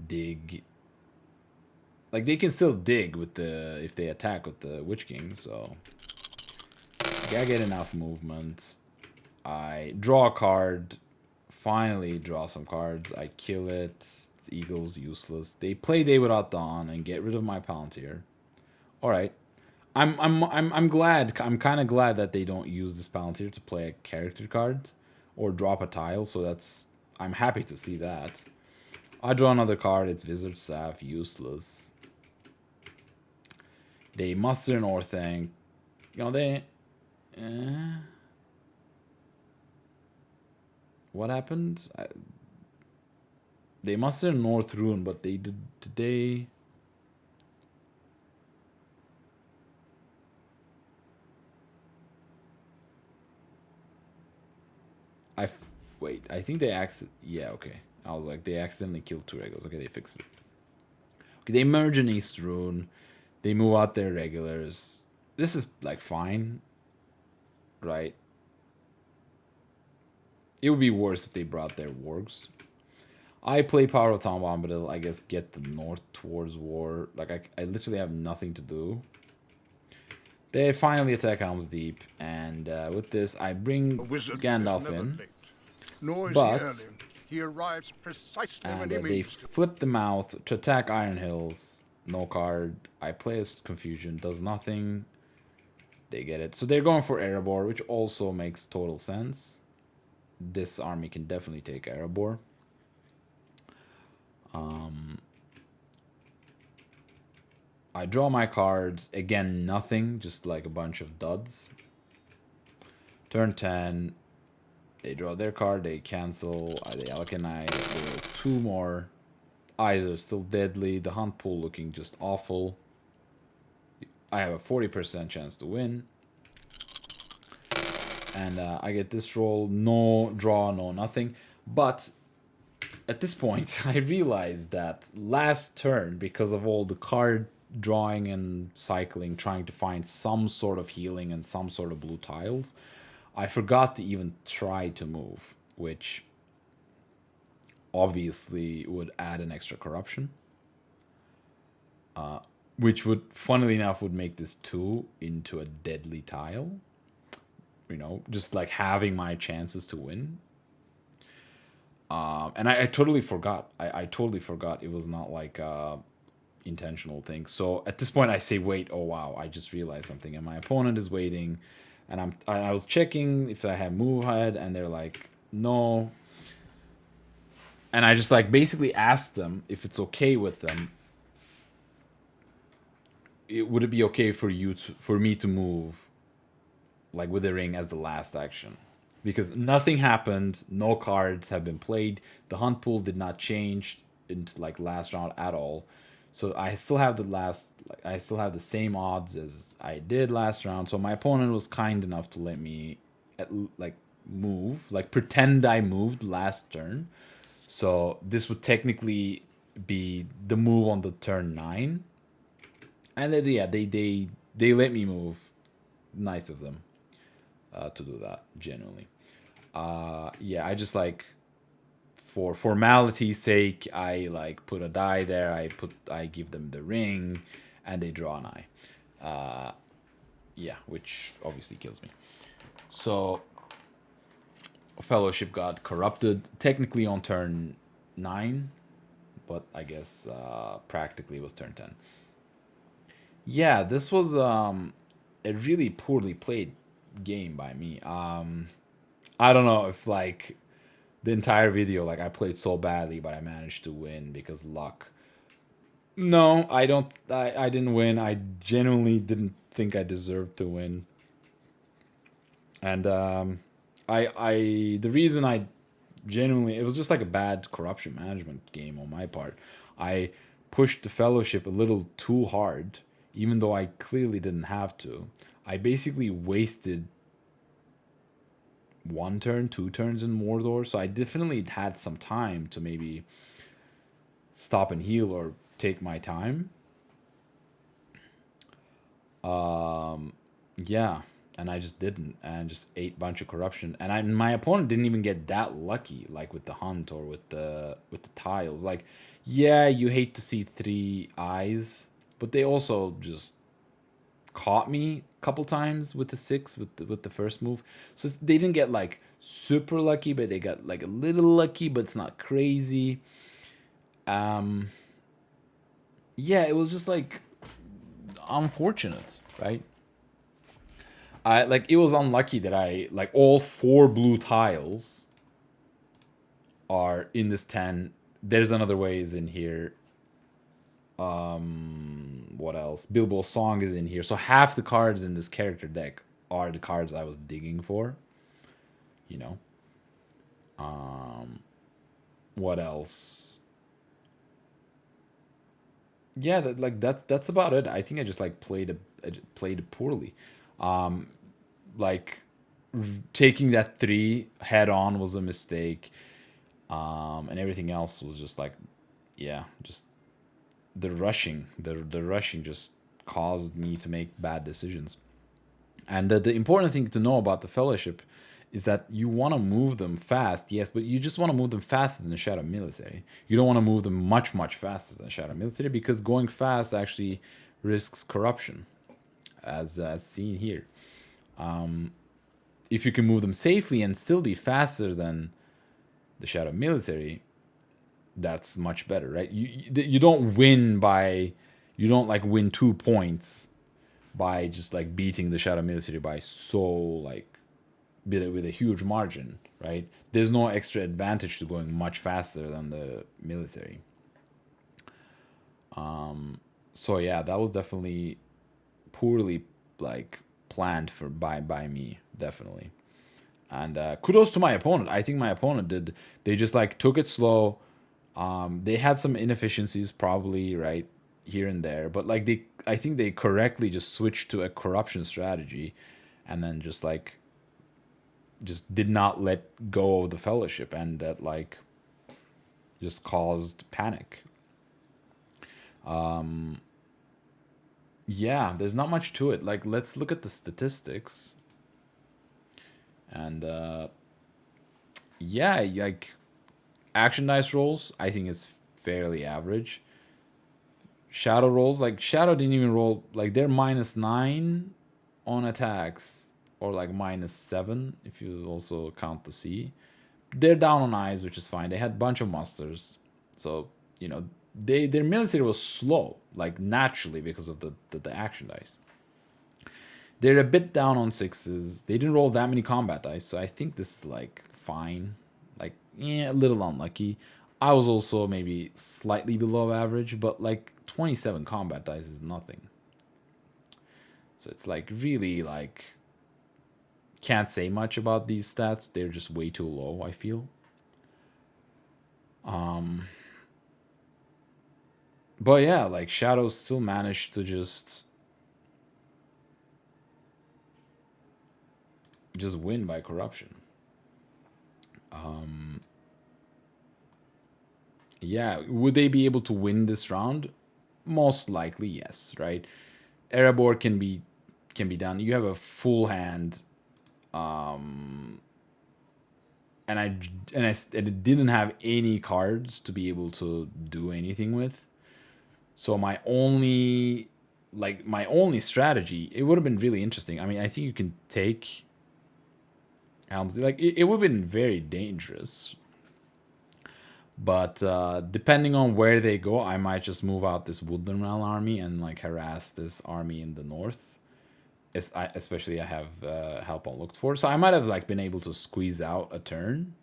dig. Like, they can still dig with if they attack with the Witch King, so gotta get enough movement. I draw a card, finally draw some cards. I kill it. It's Eagles, useless. They play Day Without Dawn and get rid of my Palantir. All right, I'm glad. I'm kind of glad that they don't use this Palantir to play a character card or drop a tile. So I'm happy to see that. I draw another card. It's Wizard Staff, useless. They muster an Orthanc. They. What happened? They mustered North Rune, but they did today. Wait. I think they yeah, okay. I was like, they accidentally killed 2 regulars. Okay, they fixed it. Okay, they merge in East Rune. They move out their regulars. This is, like, fine, right? It would be worse if they brought their wargs. I play Power of Tom Bombadil, I guess get the north towards war. Like, I literally have nothing to do. They finally attack Helm's Deep, and with this, I bring Gandalf in. But he arrives precisely when he they flip the mouth to attack Iron Hills. No card. I play as Confusion, does nothing. They get it. So they're going for Erebor, which also makes total sense. This army can definitely take Erebor. I draw my cards. Again, nothing. Just like a bunch of duds. Turn 10. They draw their card. They cancel. They Alkanite. They roll 2 more. Eyes are still deadly. The hunt pool looking just awful. I have a 40% chance to win. And I get this roll. No draw, no nothing. But at this point, I realized that last turn, because of all the card drawing and cycling, trying to find some sort of healing and some sort of blue tiles, I forgot to even try to move, which obviously would add an extra corruption. Which would, funnily enough, would make this 2 into a deadly tile. Just like having my chances to win. And I totally forgot. I totally forgot it was not like intentional thing. So at this point I say, wait, oh wow, I just realized something, and my opponent is waiting, and I was checking if I had move ahead, and they're like, no. And I just like basically asked them if it's okay with them. Would it be okay for me to move, like with the ring as the last action? Because nothing happened, no cards have been played, the hunt pool did not change into like last round at all. So I still have the same odds as I did last round. So my opponent was kind enough to let me move, like pretend I moved last turn. So this would technically be the move on the turn 9. And then, yeah, they let me move. Nice of them to do that, genuinely. Yeah, I just like, for formality's sake, I like put a die there. I give them the ring, and they draw an eye. Yeah, which obviously kills me. So Fellowship got corrupted technically on turn 9, but I guess practically it was turn 10. Yeah, this was a really poorly played game by me. I don't know if like the entire video, like I played so badly, but I managed to win because luck. No, I don't. I didn't win. I genuinely didn't think I deserved to win. And the reason I genuinely, it was just like a bad corruption management game on my part. I pushed the Fellowship a little too hard, even though I clearly didn't have to. I basically wasted 1 turn, 2 turns in Mordor, so I definitely had some time to maybe stop and heal or take my time. Yeah, and I just didn't, and just ate bunch of corruption. And my opponent didn't even get that lucky, like with the hunt or with the tiles. Like, yeah, you hate to see 3 eyes, but they also just caught me a couple times with the 6 with the first move. So they didn't get like super lucky, but they got like a little lucky, but it's not crazy. Yeah, it was just like unfortunate, right? I like it was unlucky that I like all 4 blue tiles are in this 10. There's another way is in here. What else? Bilbo's song is in here. So half the cards in this character deck are the cards I was digging for. You know. What else? Yeah, that's about it. I think I just like played it poorly. Like taking that 3 head on was a mistake. And everything else was just like, yeah, just the rushing just caused me to make bad decisions. And the important thing to know about the Fellowship is that you want to move them fast, yes, but you just want to move them faster than the Shadow Military. You don't want to move them much faster than Shadow Military, because going fast actually risks corruption, as seen here. If you can move them safely and still be faster than the Shadow Military, that's much better, right? You don't win by, you don't like win 2 points by just like beating the Shadow Military by so like with a huge margin, right? There's no extra advantage to going much faster than the military. So yeah, that was definitely poorly like planned for by me, definitely. And kudos to my opponent. I think my opponent did. They just like took it slow. They had some inefficiencies probably, right, here and there, but like I think they correctly just switched to a corruption strategy, and then just did not let go of the Fellowship, and that like just caused panic. Yeah, there's not much to it. Like, let's look at the statistics, and yeah, like action dice rolls, I think is fairly average. Shadow rolls, like Shadow didn't even roll, like they're -9 on attacks, or like -7 if you also count the C. They're down on eyes, which is fine. They had a bunch of musters, so you know their military was slow, like naturally because of the action dice. They're a bit down on sixes. They didn't roll that many combat dice, so I think this is like fine. Like, yeah, a little unlucky. I was also maybe slightly below average, but like 27 combat dice is nothing. So it's like really like can't say much about these stats. They're just way too low, I feel. But yeah, like Shadow still managed to just win by corruption. Yeah, would they be able to win this round? Most likely, yes. Right. Erebor can be done. You have a full hand, and I didn't have any cards to be able to do anything with. So my only strategy, it would have been really interesting. I mean, I think you can take Helmsley. Like it would have been very dangerous. But depending on where they go, I might just move out this Woodland Realm army and like harass this army in the north. Especially I have help unlooked for, so I might have like been able to squeeze out a turn.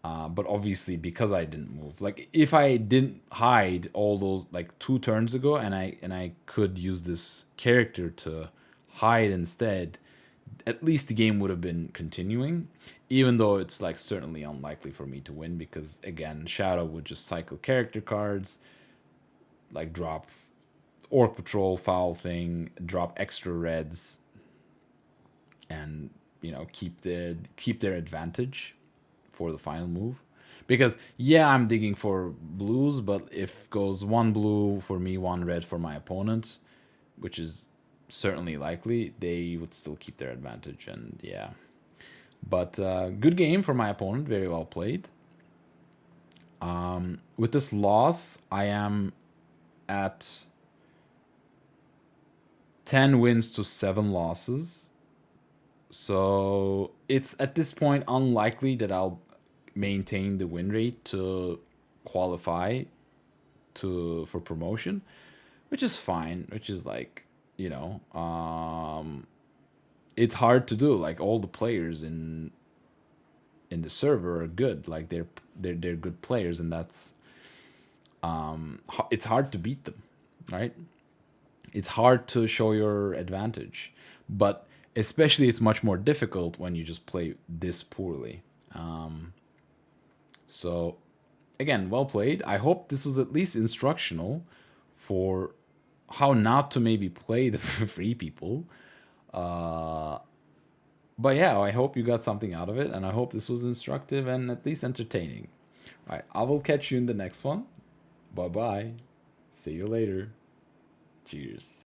But obviously, because I didn't move, like if I didn't hide all those like 2 turns ago, and I could use this character to hide instead, at least the game would have been continuing, even though it's like certainly unlikely for me to win, because again, Shadow would just cycle character cards, like drop Orc Patrol, Foul Thing, drop extra reds, and keep their advantage for the final move. Because yeah, I'm digging for blues, but if goes 1 blue for me, 1 red for my opponent, which is certainly likely, they would still keep their advantage. And yeah, but good game for my opponent, very well played. With this loss, I am at 10 wins to 7 losses. So it's at this point unlikely that I'll maintain the win rate to qualify for promotion, which is fine, which is like, you know, it's hard to do. Like all the players in the server are good. Like they're good players, and that's it's hard to beat them, right? It's hard to show your advantage, but especially it's much more difficult when you just play this poorly. So again, well played. I hope this was at least instructional for how not to maybe play the free people. But yeah, I hope you got something out of it, and I hope this was instructive and at least entertaining. All right, I will catch you in the next one. Bye bye. See you later. Cheers.